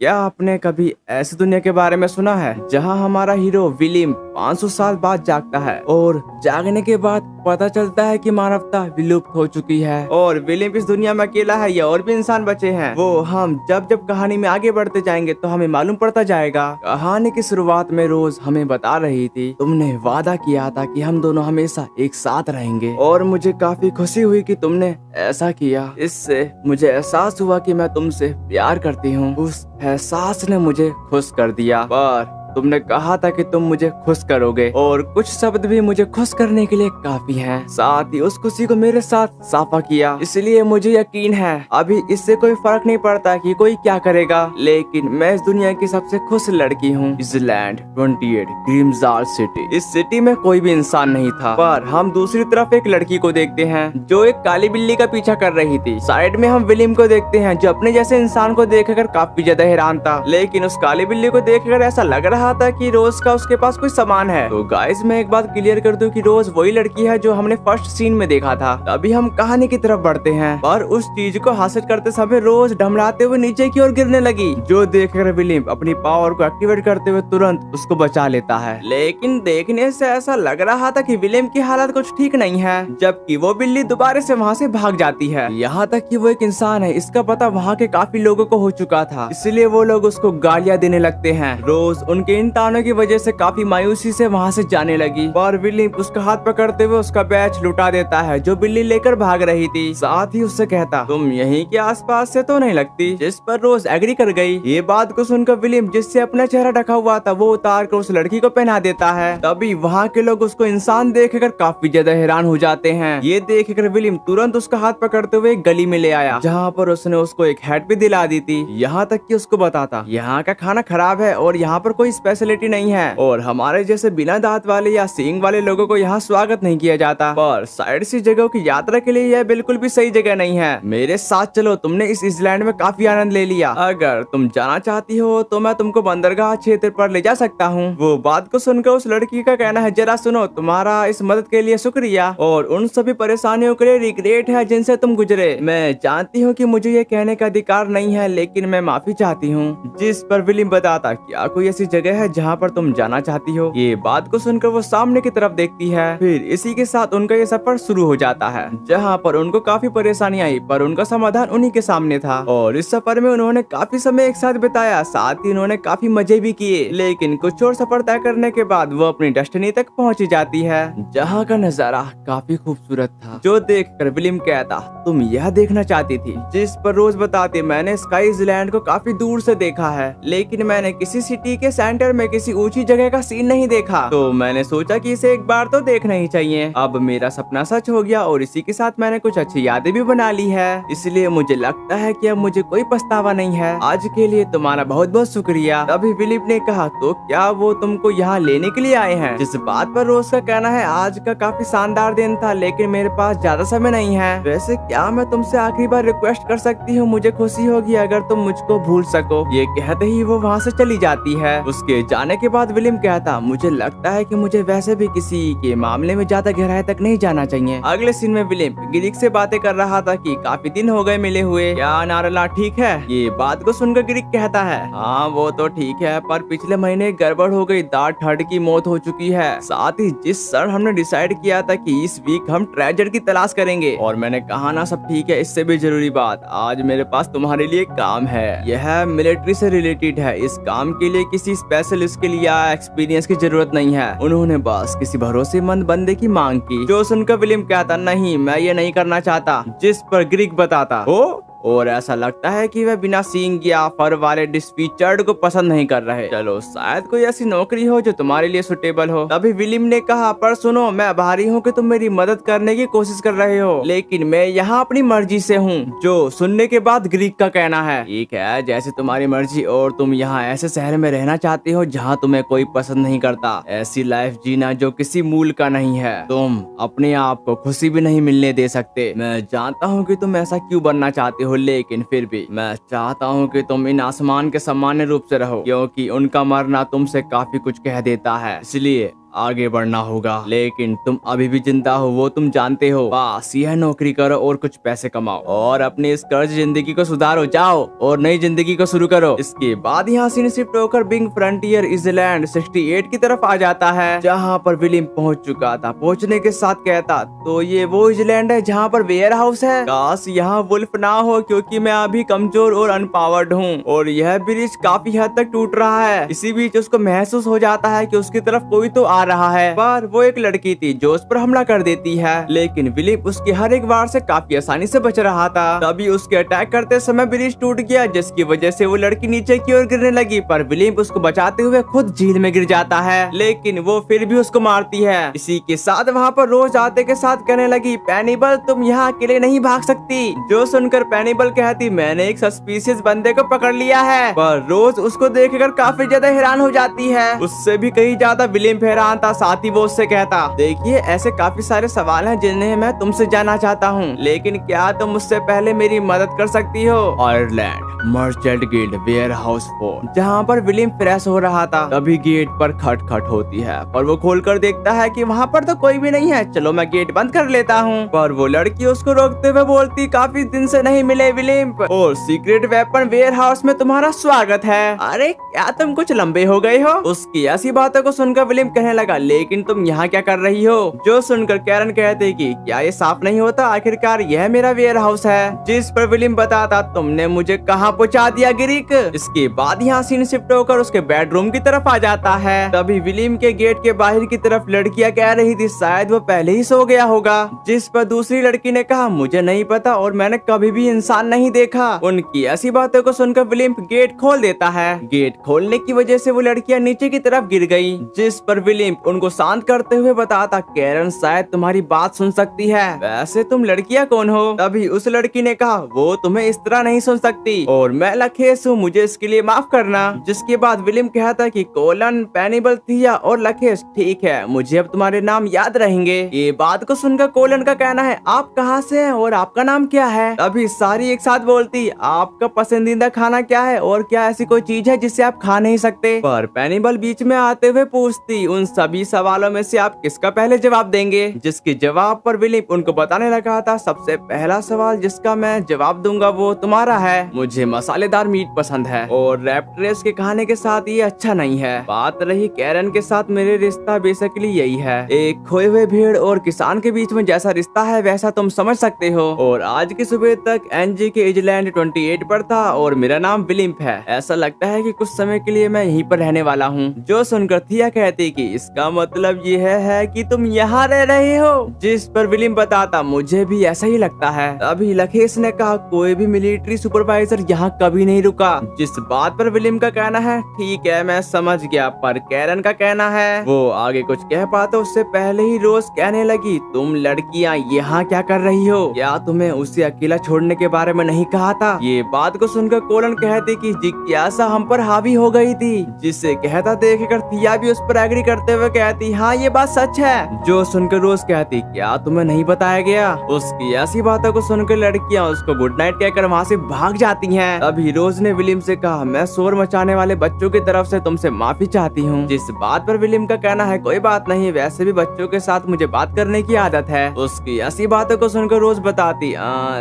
क्या आपने कभी ऐसी दुनिया के बारे में सुना है जहां हमारा हीरो विलियम 500 साल बाद जागता है और जागने के बाद पता चलता है कि मानवता विलुप्त हो चुकी है और विलियम इस दुनिया में अकेला है या और भी इंसान बचे हैं। वो हम जब जब कहानी में आगे बढ़ते जाएंगे तो हमें मालूम पड़ता जाएगा। कहानी की शुरुआत में रोज हमें बता रही थी, तुमने वादा किया था कि हम दोनों हमेशा एक साथ रहेंगे और मुझे काफी खुशी हुई कि तुमने ऐसा किया। इससे मुझे एहसास हुआ कि मैं तुमसे प्यार करती हूँ। उस एहसास ने मुझे खुश कर दिया, पर तुमने कहा था कि तुम मुझे खुश करोगे और कुछ शब्द भी मुझे खुश करने के लिए काफी हैं। साथ ही उस खुशी को मेरे साथ साफा किया, इसलिए मुझे यकीन है अभी इससे कोई फर्क नहीं पड़ता कि कोई क्या करेगा, लेकिन मैं इस दुनिया की सबसे खुश लड़की हूँ। Island 28 ग्रिमजाल city. इस सिटी में कोई भी इंसान नहीं था, पर हम दूसरी तरफ एक लड़की को देखते हैं जो एक काली बिल्ली का पीछा कर रही थी। साइड में हम विलियम को देखते हैं जो अपने जैसे इंसान को देखकर काफी ज्यादा हैरान था, लेकिन उस काली बिल्ली को देखकर ऐसा लग रहा था कि रोज का उसके पास कोई सामान है। तो गाइस मैं एक बात क्लियर कर दूं कि रोज वही लड़की है जो हमने फर्स्ट सीन में देखा था। अभी हम कहानी की तरफ बढ़ते हैं और उस चीज को हासिल करते समय रोज ढमराते हुए नीचे की ओर गिरने लगी, जो देखकर विलियम अपनी पावर को एक्टिवेट करते हुए तुरंत उसको बचा लेता है। लेकिन देखने से ऐसा लग रहा था कि विलियम की हालत कुछ ठीक नहीं है, जबकि वो बिल्ली दोबारा से वहाँ से भाग जाती है। यहाँ तक कि वो एक इंसान है, इसका पता वहाँ के काफी लोगों को हो चुका था, इसलिए वो लोग उसको गालियाँ देने लगते हैं। रोज उनके इन तानों की वजह से काफी मायूसी से वहाँ से जाने लगी और विलियम उसका हाथ पकड़ते हुए उसका बैच लुटा देता है जो बिल्ली लेकर भाग रही थी। साथ ही उससे कहता, तुम यहीं के आसपास से तो नहीं लगती, जिस पर रोज एग्री कर गई। ये बात को सुनकर विलियम जिससे अपना चेहरा ढका हुआ था वो उतार कर उस लड़की को पहना देता है। तभी वहाँ के लोग उसको इंसान देखकर काफी ज्यादा हैरान हो जाते हैं। ये देखकर विलियम तुरंत उसका हाथ पकड़ते हुए एक गली में ले आया, जहाँ पर उसने उसको एक हैट भी दिला दी थी। यहाँ तक कि उसको बताता, यहाँ का खाना खराब है और यहाँ पर कोई स्पेशलिटी नहीं है और हमारे जैसे बिना दांत वाले या सींग वाले लोगों को यहाँ स्वागत नहीं किया जाता, पर साइड सी जगहों की यात्रा के लिए यह बिल्कुल भी सही जगह नहीं है। मेरे साथ चलो, तुमने इस आइलैंड में काफी आनंद ले लिया, अगर तुम जाना चाहती हो तो मैं तुमको बंदरगाह क्षेत्र पर ले जा सकता हूँ। वो बात को सुनकर उस लड़की का कहना है, जरा सुनो, तुम्हारा इस मदद के लिए शुक्रिया और उन सभी परेशानियों के लिए रिग्रेट है जिनसे तुम गुजरे। मैं जानती हूँ कि मुझे ये कहने का अधिकार नहीं है, लेकिन मैं माफी चाहती हूँ। जिस पर विलियम बताता, क्या कोई ऐसी जगह है जहाँ पर तुम जाना चाहती हो? ये बात को सुनकर वो सामने की तरफ देखती है। फिर इसी के साथ उनका ये सफर शुरू हो जाता है, जहाँ पर उनको काफी परेशानी आई, पर उनका समाधान उन्हीं के सामने था और इस सफर में उन्होंने काफी समय एक साथ बिताया। साथ ही उन्होंने काफी मजे भी किए, लेकिन कुछ और सफर तय करने के बाद वो अपनी डेस्टिनी तक पहुँच जाती है, जहाँ का नजारा काफी खूबसूरत था, जो देखकर विलियम कहता, तुम यह देखना चाहती थी? जिस पर रोज बताती, मैंने स्काई आइलैंड को काफी दूर से देखा है, लेकिन मैंने किसी सिटी के सेंटर में किसी ऊंची जगह का सीन नहीं देखा, तो मैंने सोचा कि इसे एक बार तो देखना ही चाहिए। अब मेरा सपना सच हो गया और इसी के साथ मैंने कुछ अच्छी यादें भी बना ली है, इसलिए मुझे लगता है कि अब मुझे कोई पछतावा नहीं है। आज के लिए तुम्हारा बहुत बहुत शुक्रिया। तभी फिलिप ने कहा, तो क्या वो तुमको यहाँ लेने के लिए आए हैं? जिस बात पर रोज का कहना है, आज का काफी शानदार दिन था, लेकिन मेरे पास ज्यादा समय नहीं है। वैसे क्या मैं तुमसे आखिरी बार रिक्वेस्ट कर सकती हूँ? मुझे खुशी होगी अगर तुम मुझको भूल सको। ये कहते ही वो वहाँ से चली जाती है। उसके जाने के बाद विलियम कहता, मुझे लगता है कि मुझे वैसे भी किसी के मामले में ज्यादा गहराई तक नहीं जाना चाहिए। अगले सीन में विलियम गिरिक से बातें कर रहा था कि काफी दिन हो गए मिले हुए, क्या नारला ठीक है? ये बात को सुनकर गिरिक कहता है, हाँ वो तो ठीक है, पर पिछले महीने गड़बड़ हो गई, डार्थ हर्ड की मौत हो चुकी है। साथ ही जिस सर हमने डिसाइड किया था कि इस वीक हम ट्रेजर की तलाश करेंगे, और मैंने कहा ना सब ठीक है, इससे भी जरूरी बात, आज मेरे पास तुम्हारे लिए काम है। यह मिलिट्री से रिलेटेड है। इस काम के लिए किसी स्पेशलिस्ट के लिए एक्सपीरियंस की जरूरत नहीं है। उन्होंने बस किसी भरोसेमंद बंदे की मांग की, जो सुनकर विलियम कहता, नहीं मैं ये नहीं करना चाहता। जिस पर ग्रीक बताता, ओ और ऐसा लगता है कि वह बिना सींग या फर वाले डिस्पीचर्ड को पसंद नहीं कर रहे। चलो शायद कोई ऐसी नौकरी हो जो तुम्हारे लिए सुटेबल हो। तभी विलियम ने कहा, पर सुनो, मैं आभारी हूँ कि तुम मेरी मदद करने की कोशिश कर रहे हो, लेकिन मैं यहाँ अपनी मर्जी से हूँ। जो सुनने के बाद ग्रीक का कहना है, ठीक है जैसे तुम्हारी मर्जी, और तुम यहाँ ऐसे शहर में रहना चाहती हो जहाँ तुम्हें कोई पसंद नहीं करता, ऐसी लाइफ जीना जो किसी मूल का नहीं है। तुम अपने आप को खुशी भी नहीं मिलने दे सकते। मैं जानता हूँ कि तुम ऐसा क्यों बनना चाहते हो, लेकिन फिर भी मैं चाहता हूँ कि तुम इन आसमान के सामान्य रूप से रहो, क्योंकि उनका मरना तुमसे काफी कुछ कह देता है। इसलिए आगे बढ़ना होगा, लेकिन तुम अभी भी जिंदा हो वो तुम जानते हो। बस यह नौकरी करो और कुछ पैसे कमाओ और अपनी इस कर्ज जिंदगी को सुधारो, जाओ और नई जिंदगी को शुरू करो। इसके बाद यहाँ सीन शिफ्ट होकर बिग फ्रंटियर आइलैंड 68 की तरफ आ जाता है, जहाँ पर विलियम पहुँच चुका था। पहुँचने के साथ कहता, तो ये वो आइलैंड है जहाँ पर वेयर हाउस है। काश यहाँ वुल्फ ना हो, क्योंकि मैं अभी कमजोर और अनपावर्ड हूँ और यह ब्रिज काफी हद तक टूट रहा है। इसी बीच उसको महसूस हो जाता है कि उसकी तरफ कोई तो आ रहा है, पर वो एक लड़की थी जो उस पर हमला कर देती है। लेकिन विलियम उसकी हर एक वार से काफी आसानी से बच रहा था। तभी उसके अटैक करते समय ब्रिज टूट गया, जिसकी वजह से वो लड़की नीचे की ओर गिरने लगी, पर विलियम उसको बचाते हुए खुद झील में गिर जाता है। लेकिन वो फिर भी उसको मारती है। इसी के साथ वहाँ पर रोज आते के साथ कहने लगी, पेनिबल तुम यहाँ अकेले नहीं भाग सकती। जो सुनकर पेनिबल कहती, मैंने एक सस्पिशियस बंदे को पकड़ लिया है। पर रोज उसको देखकर काफी ज्यादा हैरान हो जाती है। उससे भी कहीं ज्यादा विलियम हैरान था। साथ ही वो उससे कहता, देखिए ऐसे काफी सारे सवाल हैं जिन्हें मैं तुमसे जानना चाहता हूँ, लेकिन क्या तुम मुझसे पहले मेरी मदद कर सकती हो? Ireland merchant guild warehouse 4, जहाँ पर विलियम फ्रेश हो रहा था। तभी गेट पर खटखट होती है, पर वो खोलकर देखता है कि वहाँ पर तो कोई भी नहीं है। चलो मैं गेट बंद कर लेता हूँ। पर वो लड़की उसको रोकते हुए बोलती, काफी दिन से नहीं मिले विलियम, और सीक्रेट वेपन वेयर हाउस में तुम्हारा स्वागत है। अरे क्या तुम कुछ लंबे हो गए हो? उसकी ऐसी बातों को सुनकर विलियम कहने लगा, लेकिन तुम यहाँ क्या कर रही हो? जो सुनकर कैरन कहते कि क्या ये साफ नहीं होता, आखिरकार यह मेरा वेयर हाउस है। जिस पर विलियम बताता, तुमने मुझे कहाँ पहुंचा दिया गिरिक। इसके बाद यहाँ सीन शिफ्ट होकर उसके बेडरूम की तरफ आ जाता है। तभी विलियम के गेट के बाहर की तरफ लड़कियां कह रही थी शायद वो पहले ही सो गया होगा। जिस पर दूसरी लड़की ने कहा, मुझे नहीं पता और मैंने कभी भी इंसान नहीं देखा। उनकी ऐसी बातों को सुनकर विलियम गेट खोल देता है। गेट खोलने की वजह से वो लड़कियां नीचे की तरफ गिर गई। जिस पर विलियम उनको शांत करते हुए बताता, कैरन शायद तुम्हारी बात सुन सकती है, वैसे तुम लड़कियां कौन हो? तभी उस लड़की ने कहा, वो तुम्हें इस तरह नहीं सुन सकती और मैं लखेस हूँ, मुझे इसके लिए माफ करना। जिसके बाद विलियम कहता कि कोलन, पेनिबल, थिया और लखेस, ठीक है मुझे अब तुम्हारे नाम याद रहेंगे। ये बात को सुनकर कोलन का कहना है, आप कहाँ से हैं और आपका नाम क्या है? तभी सारी एक साथ बोलती, आपका पसंदीदा खाना क्या है और क्या ऐसी कोई चीज है जिसे आप खा नहीं सकते? पर पेनिबल बीच में आते हुए पूछती, उन सभी सवालों में से आप किसका पहले जवाब देंगे? जिसके जवाब पर विलियम उनको बताने लगा था, सबसे पहला सवाल जिसका मैं जवाब दूंगा वो तुम्हारा है। मुझे मसालेदार मीट पसंद है और रैप्टरेस के खाने के साथ ये अच्छा नहीं है। बात रही कैरन के साथ, मेरे रिश्ता बेसिकली यही है, एक खोए हुए भेड़ और किसान के बीच में जैसा रिश्ता है वैसा तुम समझ सकते हो। और आज की सुबह तक एनजी के आइलैंड 28 पर था और मेरा नाम विलियम है। ऐसा लगता है कि कुछ समय के लिए मैं यहीं पर रहने वाला हूँ। जो सुनकर थिया कहती कि इसका मतलब ये है कि तुम यहाँ रह रहे हो? जिस पर विलियम बताता, मुझे भी ऐसा ही लगता है। अभी लखेस ने कहा, कोई भी मिलिट्री सुपरवाइजर यहाँ कभी नहीं रुका। जिस बात पर विलियम का कहना है, ठीक है मैं समझ गया, पर कैरन का कहना है। वो आगे कुछ कह पाता उससे पहले ही रोज कहने लगी, तुम लड़कियां यहाँ क्या कर रही हो? क्या तुम्हें उसे अकेला छोड़ने के बारे में नहीं कहा था? ये बात को सुनकर कोलन कहती कि जिज्ञासा हम पर हावी हो गई थी। जिसे कहता देखकर थिया भी उस पर एग्री करते हुए कहती, हाँ ये बात सच है। जो सुनकर रोज कहती, क्या तुम्हें नहीं बताया गया? उसकी ऐसी बातों को सुनकर लड़कियां उसको गुड नाइट कहकर वहाँ से भाग जाती हैं। अभी रोज ने विलियम से कहा, मैं शोर मचाने वाले बच्चों की तरफ से तुमसे माफी चाहती हूँ। जिस बात पर विलियम का कहना है, कोई बात नहीं, वैसे भी बच्चों के साथ मुझे बात करने की आदत है। उसकी ऐसी बातों को सुनकर रोज बताती,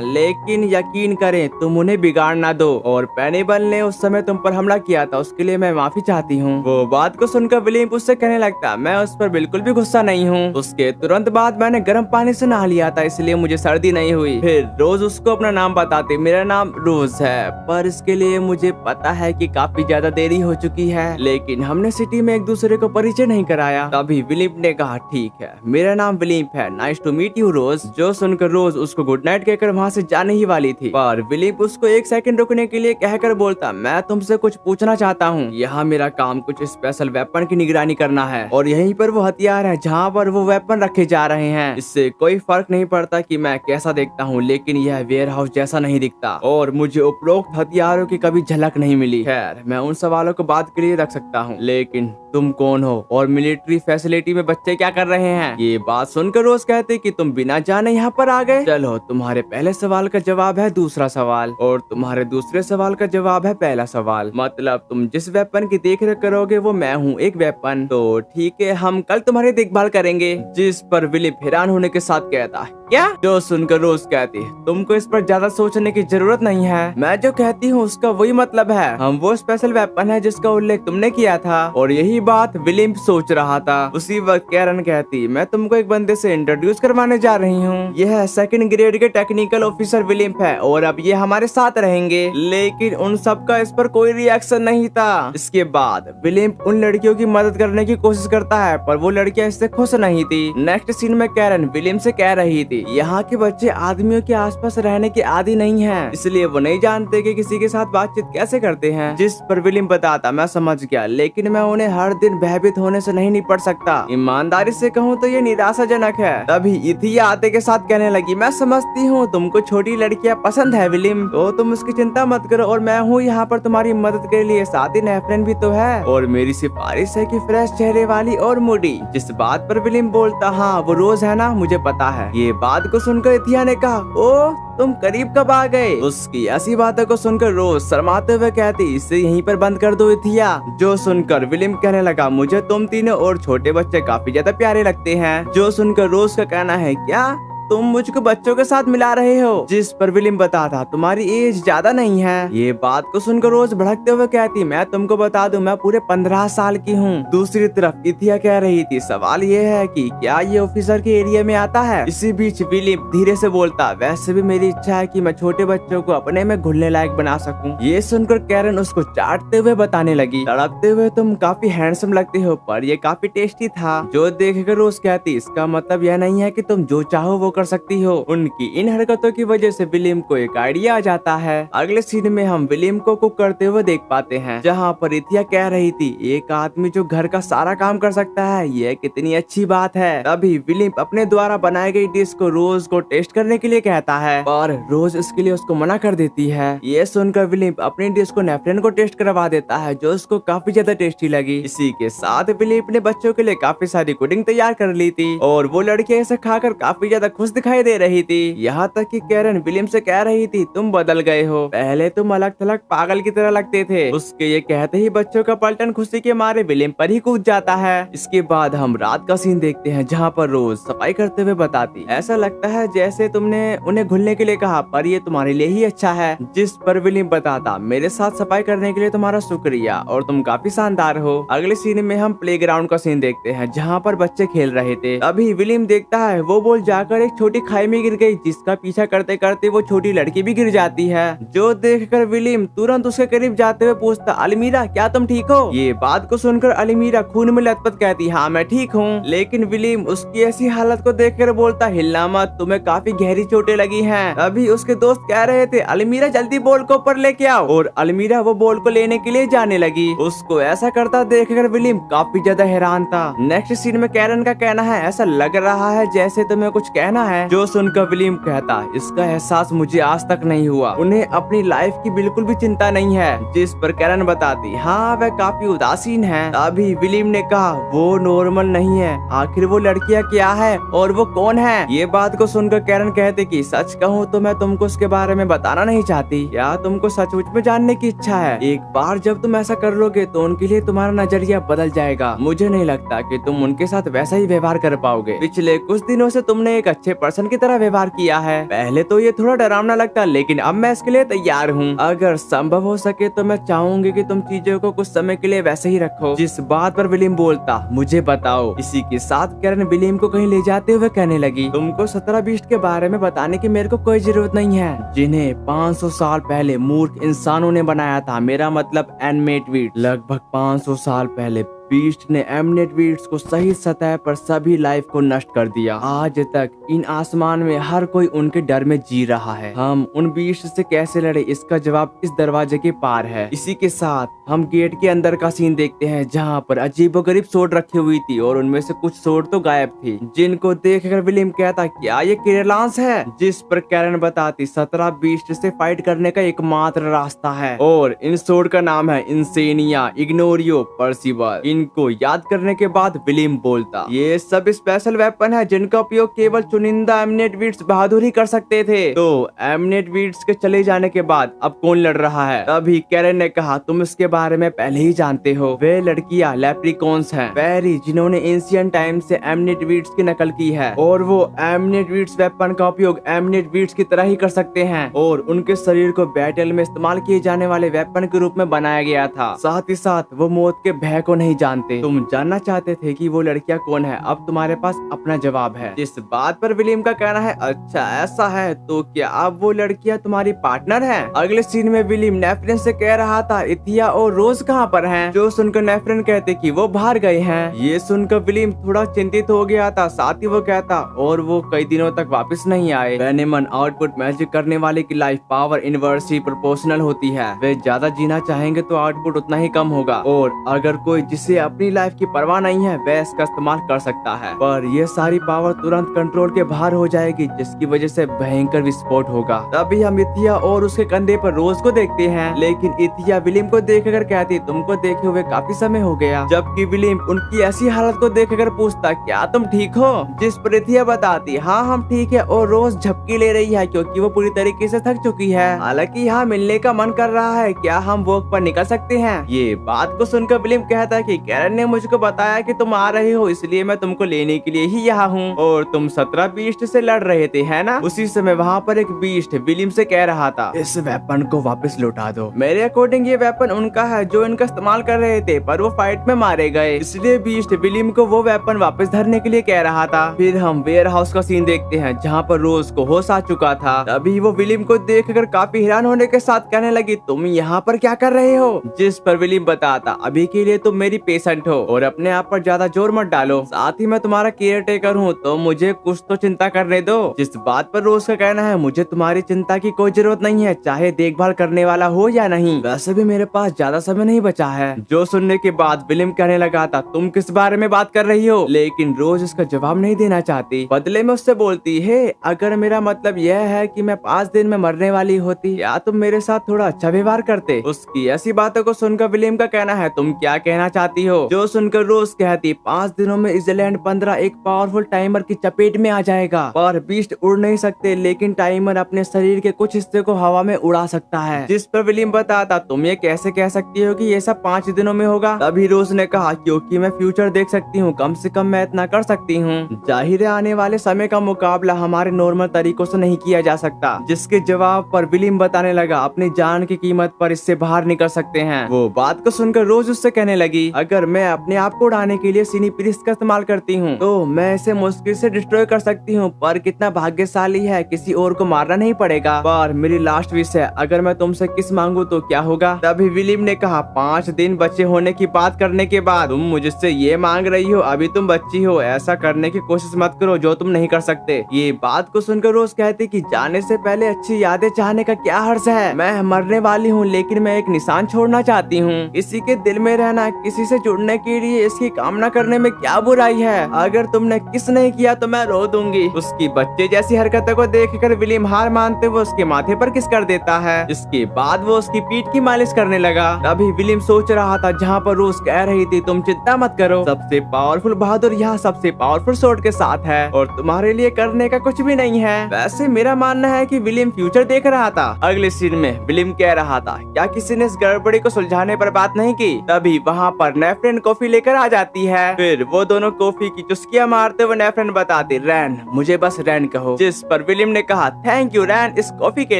लेकिन यकीन करें तुम उन्हें बिगाड़ ना दो और पेनिबल ने उस समय तुम पर हमला किया था, उसके लिए मैं माफी चाहती हूँ। वो बात को सुनकर विलियम उससे कहने लगता, मैं उस पर बिल्कुल भी गुस्सा नहीं हूँ। उसके तुरंत बाद मैंने गर्म पानी से नहा लिया था, इसलिए मुझे सर्दी नहीं हुई। फिर रोज उसको अपना नाम बताती, मेरा नाम रोज है, पर इसके लिए मुझे पता है कि काफी ज्यादा देरी हो चुकी है, लेकिन हमने सिटी में एक दूसरे को परिचय नहीं कराया। तभी विलियम ने कहा, ठीक है मेरा नाम विलियम है, नाइस टू मीट यू रोज। जो सुनकर रोज उसको गुड नाइट कहकर वहाँ से जाने ही वाली थी, पर विलियम उसको एक सेकंड रुकने के लिए कहकर बोलता, मैं तुमसे कुछ पूछना चाहता हूँ। यहाँ मेरा काम कुछ स्पेशल वेपन की निगरानी करना है और यहीं पर वो हथियार है जहाँ पर वो वेपन रखे जा रहे हैं। इससे कोई फर्क नहीं पड़ता कि मैं कैसा देखता हूँ, लेकिन यह वेयर हाउस जैसा नहीं दिखता और मुझे उपरोक्त हथियारों की कभी झलक नहीं मिली। खैर मैं उन सवालों को बात के लिए रख सकता हूँ, लेकिन तुम कौन हो और मिलिट्री फैसिलिटी में बच्चे क्या कर रहे हैं। ये बात सुनकर रोज कहती कि तुम बिना जाने यहाँ पर आ गए। चलो, तुम्हारे पहले सवाल का जवाब है दूसरा सवाल और तुम्हारे दूसरे सवाल का जवाब है पहला सवाल। मतलब तुम जिस वेपन की देख रेख करोगे वो मैं हूँ, एक वेपन। तो ठीक है, हम कल तुम्हारी देखभाल करेंगे। जिस पर विलिप हैरान होने के साथ कहता है, क्या? जो सुनकर रोज कहती है, तुमको इस पर ज्यादा सोचने की जरूरत नहीं है। मैं जो कहती हूँ उसका वही मतलब है। हम वो स्पेशल वेपन है जिसका उल्लेख तुमने किया था। और यही बात विलिम सोच रहा था। उसी वक्त कैरन कहती, मैं तुमको एक बंदे से इंट्रोड्यूस करवाने जा रही हूँ। यह सेकंड ग्रेड के टेक्निकल ऑफिसर विलिम है और अब ये हमारे साथ रहेंगे। लेकिन उन सबका इस पर कोई रिएक्शन नहीं था। इसके बाद विलिम उन लड़कियों की मदद करने की कोशिश करता है पर वो लड़कियां इससे खुश नहीं थी। नेक्स्ट सीन में कैरन विलिम से कह रही थी, यहाँ के बच्चे आदमियों के आसपास रहने के आदी नहीं हैं, इसलिए वो नहीं जानते कि किसी के साथ बातचीत कैसे करते हैं। जिस पर विलिम बताता, मैं समझ गया, लेकिन मैं उन्हें हर दिन भयभीत होने से नहीं निपट सकता। ईमानदारी से कहूँ तो ये निराशाजनक है। तभी इथिया आते के साथ कहने लगी, मैं समझती हूँ तुमको छोटी लड़कियाँ पसंद है विलिम, तो तुम उसकी चिंता मत करो और मैं हूँ यहाँ पर तुम्हारी मदद के लिए। साथ ही नेफ्रेन भी तो है और मेरी सिफारिश है कि फ्रेश चेहरे वाली और मूडी। जिस बात पर विलिम बोलता, हाँ वो रोज है ना, मुझे पता है। ये बात को सुनकर इथिया ने कहा, ओ तुम करीब कब आ गए। उसकी ऐसी बातों को सुनकर रोज शर्माते हुए कहती, इसे यहीं पर बंद कर दो इथिया। जो सुनकर विलिम कहने लगा, मुझे तुम तीनों और छोटे बच्चे काफी ज्यादा प्यारे लगते हैं। जो सुनकर रोज का कहना है, क्या तुम मुझको बच्चों के साथ मिला रहे हो। जिस पर विलिम बताता, तुम्हारी एज ज्यादा नहीं है। ये बात को सुनकर रोज भड़कते हुए कहती, मैं तुमको बता दूं मैं पूरे 15 साल की हूँ। दूसरी तरफ इथिया कह रही थी, सवाल ये है कि क्या ये ऑफिसर के एरिया में आता है। इसी बीच विलिम धीरे से बोलता, वैसे भी मेरी इच्छा है कि मैं छोटे बच्चों को अपने में घुलने लायक बना सकूं। ये सुनकर कैरन उसको चाटते हुए बताने लगी, तड़पते हुए तुम काफी हैंडसम लगते हो पर ये काफी टेस्टी था। जो देखकर रोज कहती, इसका मतलब यह नहीं है कि तुम जो चाहो वो कर सकती हो। उनकी इन हरकतों की वजह से विलियम को एक आइडिया आ जाता है। अगले सीन में हम विलियम को कुक करते हुए देख पाते हैं, जहाँ पर इथिया कह रही थी, एक आदमी जो घर का सारा काम कर सकता है, यह कितनी अच्छी बात है। तभी विलियम अपने द्वारा बनाई गई डिश को रोज को टेस्ट करने के लिए कहता है पर रोज इसके लिए उसको मना कर देती है। ये सुनकर विलियम अपनी डिश को नेफ्रेन को टेस्ट करवा देता है, जो उसको काफी ज्यादा टेस्टी लगी। इसी के साथ विलियम अपने बच्चों के लिए काफी सारी पुडिंग तैयार कर ली थी और वो लड़कियां इसे खाकर काफी ज्यादा खुश दिखाई दे रही थी। यहाँ तक कि कैरन विलियम से कह रही थी, तुम बदल गए हो, पहले तुम अलग थलग पागल की तरह लगते थे। उसके ये कहते ही बच्चों का पलटन खुशी के मारे विलियम पर ही कूद जाता है। इसके बाद हम रात का सीन देखते हैं, जहाँ पर रोज सफाई करते हुए बताती, ऐसा लगता है जैसे तुमने उन्हें घुलने के लिए कहा पर ये तुम्हारे लिए ही अच्छा है। जिस पर विलियम बताता, मेरे साथ सफाई करने के लिए तुम्हारा शुक्रिया और तुम काफी शानदार हो। अगले सीन में हम प्लेग्राउंड का सीन देखते हैं, जहाँ पर बच्चे खेल रहे थे। अभी विलियम देखता है वो बॉल जाकर एक छोटी खाई में गिर गई, जिसका पीछा करते करते वो छोटी लड़की भी गिर जाती है। जो देखकर विलियम तुरंत उसके करीब जाते हुए पूछता, अलमीरा क्या तुम ठीक हो। ये बात को सुनकर अलमीरा खून में लथपथ कहती, हाँ मैं ठीक हूँ। लेकिन विलियम उसकी ऐसी हालत को देखकर बोलता, हिलना मत, तुम्हें काफी गहरी चोटें लगी हैं। अभी उसके दोस्त कह रहे थे, अलमीरा जल्दी बॉल को ऊपर लेके आओ, और अलमीरा वो बॉल को लेने के लिए जाने लगी। उसको ऐसा करता देखकर विलियम काफी ज्यादा हैरान था। नेक्स्ट सीन में कैरन का कहना है, ऐसा लग रहा है जैसे तुम्हें कुछ कहना है। जो सुनकर विलियम कहता, इसका एहसास मुझे आज तक नहीं हुआ, उन्हें अपनी लाइफ की बिल्कुल भी चिंता नहीं है। जिस पर कैरन बताती, हाँ वह काफी उदासीन है। तभी विलियम ने कहा, वो नॉर्मल नहीं है, आखिर वो लड़कियां क्या है और वो कौन है। ये बात को सुनकर कैरन कहते कि सच कहूँ तो मैं तुमको उसके बारे में बताना नहीं चाहती। क्या तुमको सचमुच में जानने की इच्छा है? एक बार जब तुम ऐसा कर लोगे तो उनके लिए तुम्हारा नजरिया बदल जाएगा। मुझे नहीं लगता कि तुम उनके साथ वैसा ही व्यवहार कर पाओगे। पिछले कुछ दिनों से तुमने एक अच्छे पर्सन की तरह व्यवहार किया है। पहले तो ये थोड़ा डरावना लगता, लेकिन अब मैं इसके लिए तैयार हूँ। अगर संभव हो सके तो मैं चाहूंगी कि तुम चीजों को कुछ समय के लिए वैसे ही रखो। जिस बात पर विलियम बोलता, मुझे बताओ। इसी के साथ कैरन विलियम को कहीं ले जाते हुए कहने लगी, तुमको 17 बीस्ट के बारे में बताने की मेरे को कोई जरूरत नहीं है, जिन्हें 500 साल पहले मूर्ख इंसानों ने बनाया था। मेरा मतलब एनिमेट वीड। लगभग 500 साल पहले बीस्ट ने एमनेट वीड्स को सही सतह पर सभी लाइफ को नष्ट कर दिया। आज तक इन आसमान में हर कोई उनके डर में जी रहा है। हम उन बीस्ट से कैसे लड़े, इसका जवाब इस दरवाजे के पार है। इसी के साथ हम गेट के अंदर का सीन देखते हैं, जहाँ पर अजीबोगरीब सोड रखी हुई थी और उनमें से कुछ सोड तो गायब थी, जिनको देखकर विलियम कहता, क्या ये किरलांस है? जिस पर कैरन बताती, 17 बीस्ट से फाइट करने का एकमात्र रास्ता है और इन सोड का नाम है इंसेनिया, इग्नोरियो, पर्सिबल। इनको याद करने के बाद विलियम बोलता, ये सब स्पेशल वेपन है जिनका उपयोग केवल चुनिंदा एमनेट वीड्स बहादुर ही कर सकते थे। तो एमनेट वीड्स के चले जाने के बाद अब कौन लड़ रहा है? तभी कैरन ने कहा, तुम इसके बारे में पहले ही जानते हो। वे लड़कियां लेप्रिकॉन्स हैं, फेरी जिन्होंने एंशिएंट टाइम से एमनेट वीड्स की नकल की है और वो एमनेट वीड्स वेपन का उपयोग एमनेट वीड्स की तरह ही कर सकते हैं और उनके शरीर को बैटल में इस्तेमाल किए जाने वाले वेपन के रूप में बनाया गया था। साथ ही साथ वो मौत के भय को नहीं जानते। तुम जानना चाहते थे कि वो लड़कियां कौन है, अब तुम्हारे पास अपना जवाब है। इस बात पर विलियम का कहना है, अच्छा ऐसा है तो क्या अब वो लड़कियां तुम्हारी पार्टनर है? अगले सीन में विलियम नेफ्रिन से कह रहा था, इथिया और रोज कहाँ पर हैं? जो सुनकर नेफ्रिन कहते कि वो बाहर गए हैं। ये सुनकर विलियम थोड़ा चिंतित हो गया था। साथ ही वो कहता, और वो कई दिनों तक वापस नहीं आए। बेनेमन आउटपुट मैजिक करने वाले की लाइफ पावर इनवर्सली प्रोपोर्शनल होती है। वे ज्यादा जीना चाहेंगे तो आउटपुट उतना ही कम होगा और अगर कोई जिसे अपनी लाइफ की परवाह नहीं है वह इसका इस्तेमाल कर सकता है, पर यह सारी पावर तुरंत कंट्रोल के बाहर हो जाएगी जिसकी वजह से भयंकर विस्फोट होगा। तभी हम इथिया और उसके कंधे पर रोज को देखते हैं, लेकिन इथिया विलियम को देखकर कहती, तुमको देखे हुए काफी समय हो गया। जबकि विलियम उनकी ऐसी हालत को देखकर पूछता, क्या तुम ठीक हो? जिस पर इथिया बताती, हाँ हम ठीक है, और रोज झपकी ले रही है क्योंकि वो पूरी तरीके से थक चुकी है। हालांकि यहाँ मिलने का मन कर रहा है, क्या हम वॉक पर निकल सकते हैं? ये बात को सुनकर विलियम कहता है कि कैरन ने मुझको बताया कि तुम आ रहे हो, इसलिए मैं तुमको लेने के लिए ही यहाँ हूँ। और तुम 17 बीस्ट से लड़ रहे थे है ना? उसी समय वहाँ पर एक बीस्ट विलियम से कह रहा था, इस वेपन को वापस लौटा दो। मेरे अकॉर्डिंग ये वेपन उनका है जो इनका इस्तेमाल कर रहे थे, पर वो फाइट में मारे गए, इसलिए बीस्ट विलियम को वो वेपन वापस धरने के लिए कह रहा था। फिर हम वेयर हाउस का सीन देखते हैं जहाँ पर रोज को होश आ चुका था। तभी वो विलियम को देखकर काफी हैरान होने के साथ कहने लगी, तुम यहाँ पर क्या कर रहे हो? जिस पर विलियम बताता, अभी के लिए तुम मेरी पेशेंट हो और अपने आप पर ज्यादा जोर मत डालो, साथ ही मैं तुम्हारा केयर टेकर हूँ तो मुझे कुछ तो चिंता करने दो। जिस बात पर रोज का कहना है, मुझे तुम्हारी चिंता की कोई जरूरत नहीं है, चाहे देखभाल करने वाला हो या नहीं, वैसे भी मेरे पास ज्यादा समय नहीं बचा है। जो सुनने के बाद विलियम कहने लगा था, तुम किस बारे में बात कर रही हो? लेकिन रोज इसका जवाब नहीं देना चाहती। बदले में उससे बोलती है, अगर मेरा मतलब यह है कि मैं 5 दिन में मरने वाली होती, या तुम मेरे साथ थोड़ा अच्छा व्यवहार करते? उसकी ऐसी बातों को सुनकर विलियम का कहना है, तुम क्या कहना चाहती हो? जो सुनकर रोज कहती, 5 दिनों में इजलैंड 15 एक पावरफुल टाइमर की चपेट में आ जाएगा, पर बीस्ट उड़ नहीं सकते, लेकिन टाइमर अपने शरीर के कुछ हिस्से को हवा में उड़ा सकता है। जिस पर विलियम बताता, तुम ये कैसे कह सकती हो कि ये सब 5 दिनों में होगा? तभी रोज ने कहा, क्योंकि मैं फ्यूचर देख सकती हूँ, कम से कम मैं इतना कर सकती हूँ। जाहिर है आने वाले समय का मुकाबला हमारे नॉर्मल तरीकों से नहीं किया जा सकता। जिसके जवाब पर विलियम बताने लगा, अपनी जान की कीमत पर इससे बाहर निकल सकते हैं। वो बात को सुनकर रोज उससे कहने लगी, अगर मैं अपने आप को उड़ाने के लिए सिनी प्रिस्ट का इस्तेमाल करती हूँ तो मैं इसे मुश्किल से डिस्ट्रॉय कर सकती हूँ, पर कितना भाग्यशाली है, किसी और को मारना नहीं पड़ेगा। पर मेरी लास्ट विश है, अगर मैं तुमसे किस मांगू तो क्या होगा? तभी विलियम ने कहा, 5 दिन बच्चे होने की बात करने के बाद तुम मुझसे ये मांग रही हो? अभी तुम बच्ची हो, ऐसा करने की कोशिश मत करो जो तुम नहीं कर सकते। ये बात को सुनकर रोज कहती कि जाने से पहले अच्छी यादें चाहने का क्या हर्ज है? मैं मरने वाली हूँ, लेकिन मैं एक निशान छोड़ना चाहती हूँ। किसी के दिल में रहना, किसी से जुड़ने के लिए इसकी कामना करने में क्या बुराई है? अगर तुमने किस नहीं किया तो मैं रो दूंगी। उसकी बच्चे जैसी हरकतों को देखकर विलियम हार मानते हुए उसके माथे पर किस कर देता है। इसके बाद वो उसकी पीठ की मालिश करने लगा। तभी विलियम सोच रहा था, जहाँ पर रोज कह रही थी, तुम चिंता मत करो, सबसे पावरफुल बहादुर यहाँ सबसे पावरफुल स्वॉर्ड के साथ है और तुम्हारे लिए करने का कुछ भी नहीं है। वैसे मेरा मानना है कि विलियम फ्यूचर देख रहा था। अगले सीन में विलियम कह रहा था, क्या किसी ने इस गड़बड़ी को सुलझाने पर बात नहीं की? तभी वहाँ पर नेफ्रेन कॉफी लेकर आ जाती है। फिर वो दोनों कॉफी की चुस्कियां मारते हुए नेफ्रेन बताती, रैन मुझे बस रैन कहो। जिस पर विलियम ने कहा, थैंक यू रैन इस कॉफी के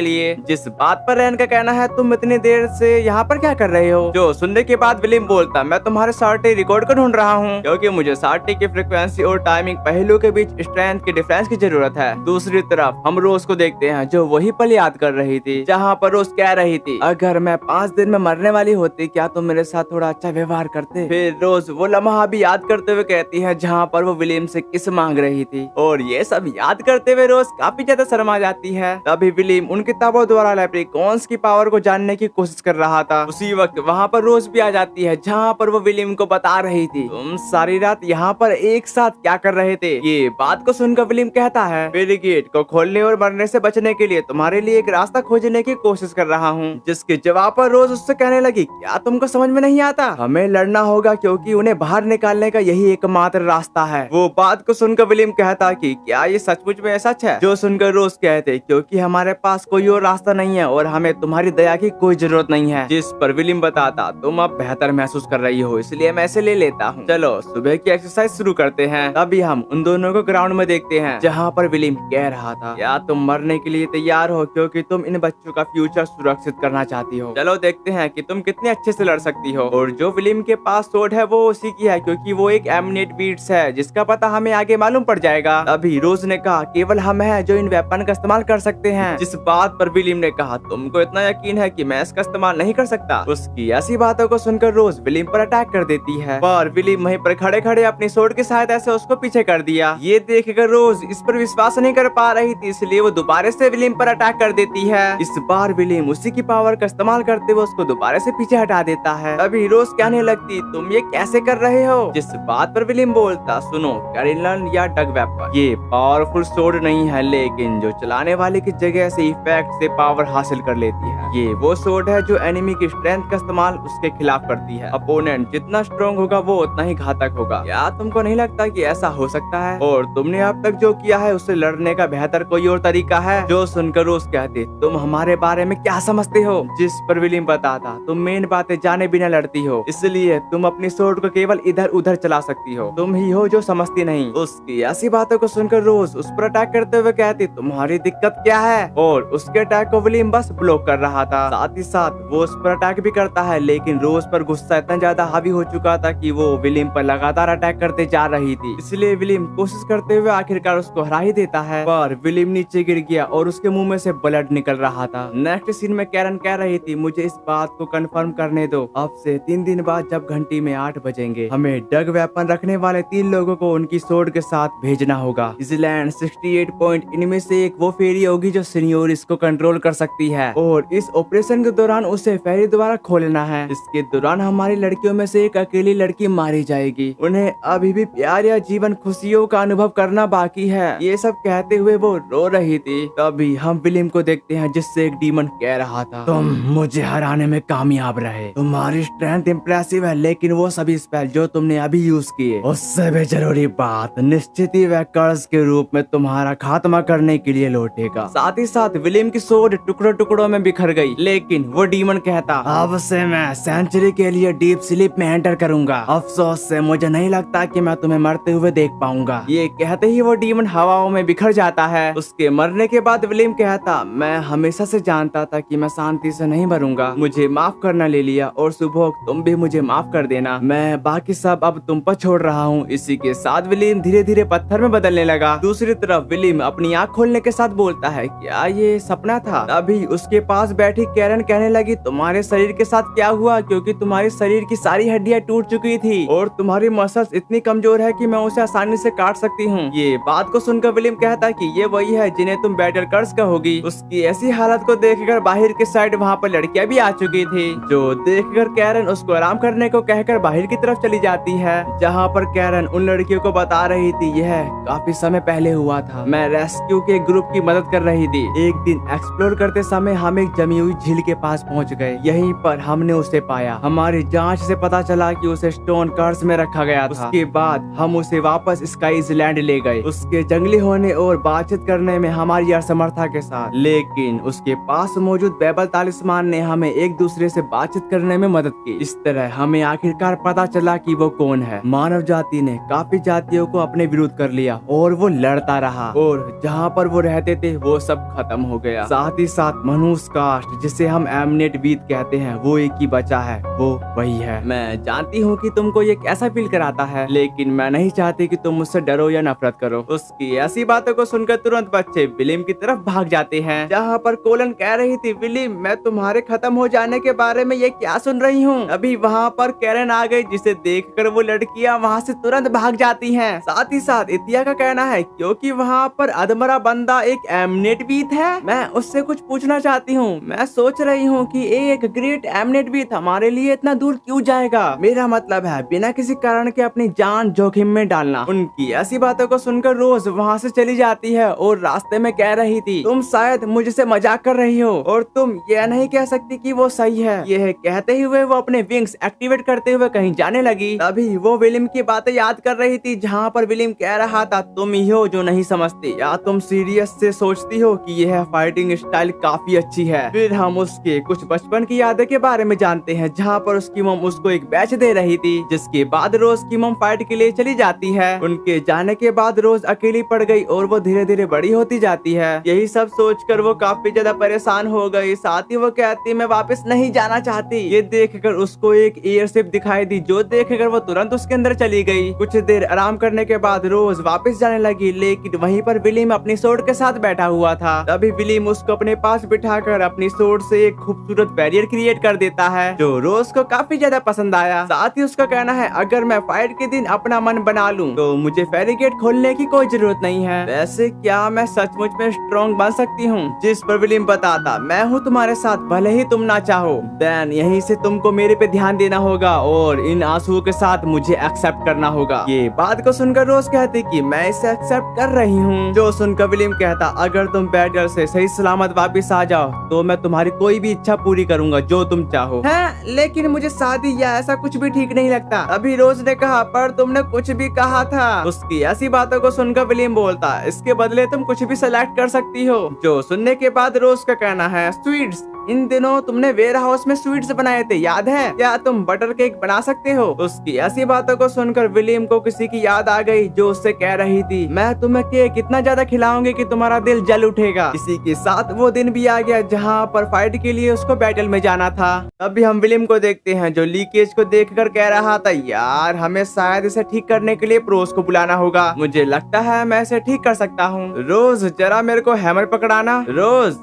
लिए। जिस बात पर रैन का कहना है, तुम इतनी देर से यहाँ पर क्या कर रहे हो? जो सुनने के बाद विलियम बोलता, मैं तुम्हारे सार्टी रिकॉर्ड को ढूंढ रहा हूँ, क्योंकि मुझे सार्टी की फ्रीक्वेंसी और टाइमिंग पहलू के बीच स्ट्रेंथ के डिफरेंस की जरूरत है। दूसरी तरफ हम रोज को देखते हैं जो वही पल याद कर रही थी, जहाँ पर रोज कह रही थी, अगर मैं 5 दिन में मरने वाली होती, क्या तुम मेरे साथ थोड़ा अच्छा व्यवहार करते? फिर रोज वो लम्हा भी याद करते हुए कहती है जहाँ पर वो विलियम से किस मांग रही थी, और ये सब याद करते हुए रोज काफी ज्यादा शर्मा जाती है। तभी विलियम उन किताबों द्वारा लेप्रिकॉन्स की पावर को जानने की कोशिश कर रहा था। उसी वक्त वहाँ पर रोज भी आ जाती है, जहाँ पर वो विलियम को बता रही थी, तुम सारी रात यहाँ पर एक साथ क्या कर रहे थे? ये बात को सुनकर विलियम कहता है, गेट को खोलने और मरने से बचने के लिए तुम्हारे लिए एक रास्ता खोजने की कोशिश कर रहा हूँ। जिसके जवाब पर रोज उससे कहने लगी, क्या तुमको समझ में नहीं आता? हमें लड़ना होगा क्योंकि उन्हें बाहर निकालने का यही एकमात्र रास्ता है। वो बात को सुनकर विलियम कहता कि क्या ये सचमुच में सच है? जो सुनकर रोज कहते क्योंकि हमारे पास कोई और रास्ता नहीं है और हमें तुम्हारी दया की कोई जरूरत नहीं है। जिस पर विलियम बताता तुम अब बेहतर महसूस कर रही हो इसलिए मैं इसे ले लेता हूँ। चलो सुबह की एक्सरसाइज शुरू करते हैं। तभी हम उन दोनों को ग्राउंड में देखते हैं जहाँ पर विलियम कह रहा था क्या तुम मरने के लिए तैयार हो क्योंकि तुम इन बच्चों का फ्यूचर सुरक्षित करना चाहती हो। चलो देखते हैं कि तुम कितने अच्छे से लड़ सकती हो। और जो विलियम के पास सोड है वो उसी की है क्योंकि वो एक एमनेट बीट्स है जिसका पता हमें आगे मालूम पड़ जाएगा। तभी रोज ने कहा केवल हम हैं जो इन वेपन का इस्तेमाल कर सकते हैं। जिस बात पर विलियम ने कहा तुमको इतना यकीन है कि मैं इसका इस्तेमाल नहीं कर सकता। उसकी ऐसी बातों को सुनकर रोज विलियम पर अटैक कर देती है पर विलियम वहीं पर खड़े खड़े अपनी सोड की सहायता से उसको पीछे कर दिया। ये देखकर रोज इस पर विश्वास नहीं कर पा रही थी इसलिए वो दोबारा से विलियम पर अटैक कर देती है। इस बार विलियम उसी की पावर का इस्तेमाल करते हुए उसको दोबारा से पीछे हटा देता है। तभी रोज कहने लगती तुम ये कैसे कर रहे हो। जिस बात पर विलियम बोलता सुनो कैरिलन या डग वेपर ये पावरफुल सोड नहीं है लेकिन जो चलाने वाले की जगह से इफेक्ट से पावर हासिल कर लेती है। ये वो सोड है जो एनिमी की स्ट्रेंथ का इस्तेमाल उसके खिलाफ करती है। अपोनेंट जितना स्ट्रॉन्ग होगा वो उतना ही घातक होगा। क्या तुमको नहीं लगता कि ऐसा हो सकता है और तुमने अब तक जो किया है उससे लड़ने का बेहतर कोई और तरीका है। जो सुनकर रोज कहते तुम हमारे बारे में क्या समझते हो। जिस पर विलियम बताता तुम मेन बातें जाने बिना लड़ती हो इसलिए तुम अपनी सोड को केवल इधर उधर चला सकती हो। तुम ही हो जो समझती नहीं। उसकी ऐसी बातों को सुनकर रोज उस पर अटैक करते हुए कहती तुम्हारी दिक्कत क्या है। और उसके अटैक को विलियम बस ब्लॉक कर रहा था। साथ ही साथ वो उस पर अटैक भी करता है लेकिन रोज पर गुस्सा इतना ज्यादा हावी हो चुका था कि वो विलियम पर लगातार अटैक करते जा रही थी। इसलिए विलियम कोशिश करते हुए आखिरकार उसको हरा ही देता है पर विलियम नीचे गिर गया और उसके मुंह में से ब्लड निकल रहा था। नेक्स्ट सीन में कैरन कह रही थी मुझे इस बात को कंफर्म करने दो अब से 3 दिन बाद जब घंटी में 8 बजेंगे हमें डग वेपन रखने वाले 3 लोगों को उनकी सोड के साथ भेजना होगा। इजलैंड 68 पॉइंट इनमें से एक वो फेरी होगी जो सीनियर इसको कंट्रोल कर सकती है और इस ऑपरेशन के दौरान उसे फेरी द्वारा खोलना है। इसके दौरान हमारी लड़कियों में से एक अकेली लड़की मारी जाएगी। उन्हें अभी भी प्यार या जीवन खुशियों का अनुभव करना बाकी है। ये सब कहते हुए वो रो रही थी। तभी हम विलियम को देखते हैं जिससे एक डीमन कह रहा था तुम मुझे हराने में कामयाब रहे। तुम्हारी स्ट्रेंथ इम्प्रेसिव है लेकिन वो सभी स्पेल जो तुमने अभी यूज किए उससे भी जरूरी बात निश्चित ही वह कर्ज के रूप में तुम्हारा खात्मा करने के लिए लौटेगा। साथ ही साथ विलियम की सोड टुकड़ों टुकड़ों में बिखर गई लेकिन वो डीमन कहता अब से मैं सेंचुरी के लिए डीप स्लीप में एंटर करूंगा। अफसोस से मुझे नहीं लगता कि मैं तुम्हें मरते हुए देख पाऊंगा। ये कहते ही वो डीमन हवाओं में बिखर जाता है। उसके मरने के बाद विलियम कहता मैं हमेशा से जानता था कि मैं शांति से नहीं मरूंगा। मुझे माफ करना ले लिया और सुबह तुम भी मुझे माफ कर देना। मैं बाकी सब अब तुम पर छोड़ रहा हूँ। इसी के साथ विलियम धीरे धीरे पत्थर में बदलने लगा। दूसरी तरफ विलियम अपनी आँख खोलने के साथ बोलता है क्या ये सपना था। तभी उसके पास बैठी कैरन कहने लगी तुम्हारे शरीर के साथ क्या हुआ क्योंकि तुम्हारे शरीर की सारी हड्डियां टूट चुकी थी और तुम्हारी मसल्स इतनी कमजोर है कि मैं उसे आसानी से काट सकती हूँ। ये बात को सुनकर विलियम कहता कि ये वही है जिन्हें तुम बैटल कर्स कहोगी। उसकी ऐसी हालत को देखकर बाहर के साइड वहाँ पर लड़कियां भी आ चुकी थी जो देखकर कैरन उसको आराम करने को कहकर बाहर की तरफ चली जाती है जहाँ पर कैरन उन लड़कियों को बता रही थी यह काफी समय पहले हुआ था। मैं रेस्क्यू के ग्रुप की मदद कर रही थी। एक दिन एक्सप्लोर करते समय हम एक जमी हुई झील के पास पहुँच गए। यहीं पर हमने उसे पाया। हमारी जांच से पता चला कि उसे स्टोन कर्स में रखा गया था। उसके बाद हम उसे वापस स्काईज लैंड ले गए उसके जंगली होने और बातचीत करने में हमारी असमर्थता के साथ। लेकिन उसके पास मौजूद बेबल तालिस्मान ने हमें एक दूसरे से बातचीत करने में मदद की। इस तरह हमें आखिरकार पता चला कि वो कौन है। मानव जाति ने काफी जातियों को अपने विरुद्ध कर लिया और वो लड़ता रहा और जहाँ पर वो रहते थे वो सब खत्म हो गया। साथ ही साथ मनुष्य कास्ट जिसे हम एमनेट बीत कहते हैं वो एक ही बचा है, वो वही है। मैं जानती हूँ कि तुमको ये कैसा फील कराता है लेकिन मैं नहीं चाहती कि तुम मुझसे डरो या नफरत करो। उसकी ऐसी बातों को सुनकर तुरंत बच्चे विलियम की तरफ भाग जाते हैं जहाँ पर कोलन कह रही थी विलियम मैं तुम्हारे खत्म हो जाने के बारे में ये क्या सुन रही हूँ। अभी वहाँ पर कैरन आ गई जिसे देखकर वो लड़कियाँ वहाँ से तुरंत भाग जाती हैं। साथ ही साथ इतिया का कहना है क्योंकि वहाँ पर अधमरा बंदा एक एमनेट बीत है। मैं उससे कुछ पूछना चाहती हूँ। मैं सोच रही हूँ कि एक ग्रेट एमनेट बीत हमारे लिए इतना दूर क्यों जाएगा। मेरा मतलब है बिना किसी कारण के अपनी जान जोखिम में डालना। उनकी ऐसी बातों को सुनकर रोज वहाँ से चली जाती है और रास्ते में कह रही थी तुम शायद मुझसे मजाक कर रही हो और तुम यह नहीं कह सकती कि वो सही है। यह कहते हुए वो अपने विंग्स एक्टिवेट कर करते हुए कहीं जाने लगी। तभी वो विलियम की बातें याद कर रही थी, जहाँ पर विलियम कह रहा था तुम ही हो जो नहीं समझती, या तुम सीरियस से सोचती हो कि यह फाइटिंग स्टाइल काफी अच्छी है। फिर हम उसके कुछ बचपन की यादें के बारे में जानते हैं, जहाँ पर उसकी मम उसको एक बैच दे रही थी, जिसके बाद रोज की मम फाइट के लिए चली जाती है। उनके जाने के बाद रोज अकेली पड़ गई और वो धीरे धीरे बड़ी होती जाती है। यही सब सोचकर वो काफी ज्यादा परेशान हो गई। साथ ही वो कहती मैं वापस नहीं जाना चाहती। ये देखकर उसको एक एयरशिप दिखाई दी, जो देखकर वो तुरंत उसके अंदर चली गई। कुछ देर आराम करने के बाद रोज वापस जाने लगी, लेकिन वहीं पर विलियम अपनी सोर्ड के साथ बैठा हुआ था। तभी विलियम उसको अपने पास बिठाकर अपनी सोर्ड से एक खूबसूरत बैरियर क्रिएट कर देता है, जो रोज को काफी ज्यादा पसंद आया। साथ ही उसका कहना है अगर मैं फाइट के दिन अपना मन बना लूं तो मुझे फेरी गेट खोलने की कोई जरूरत नहीं है। वैसे क्या मैं सचमुच में स्ट्रॉन्ग बन सकती हूँ? जिस पर विलियम बताता मैं हूँ तुम्हारे साथ भले ही तुम ना चाहो। देन यहीं से तुमको मेरे पे ध्यान देना होगा और इन आंसुओं के साथ मुझे एक्सेप्ट करना होगा। ये बात को सुनकर रोज कहती कि मैं इसे एक्सेप्ट कर रही हूँ। जो सुनकर विलियम कहता अगर तुम बैटल से सही सलामत वापिस आ जाओ तो मैं तुम्हारी कोई भी इच्छा पूरी करूंगा जो तुम चाहो। है लेकिन मुझे शादी या ऐसा कुछ भी ठीक नहीं लगता। अभी रोज ने कहा पर तुमने कुछ भी कहा था। उसकी ऐसी बातों को सुनकर विलियम बोलता इसके बदले तुम कुछ भी सेलेक्ट कर सकती हो। जो सुनने के बाद रोज का कहना है स्वीट्स, इन दिनों तुमने वेयर हाउस में स्वीट्स बनाए थे याद है? क्या तुम बटर केक बना सकते हो? उसकी ऐसी बातों को सुनकर विलियम को किसी की याद आ गई, जो उससे कह रही थी मैं तुम्हें केक इतना ज्यादा खिलाऊंगी कि तुम्हारा दिल जल उठेगा। इसी के साथ वो दिन भी आ गया जहाँ पर फाइट के लिए उसको बैटल में जाना था। अभी हम विलियम को देखते हैं, जो लीकेज को देखकर कह रहा था यार हमें शायद इसे ठीक करने के लिए प्रोस को बुलाना होगा। मुझे लगता है मैं इसे ठीक कर सकता हूँ। रोज जरा मेरे को हैमर पकड़ाना। रोज,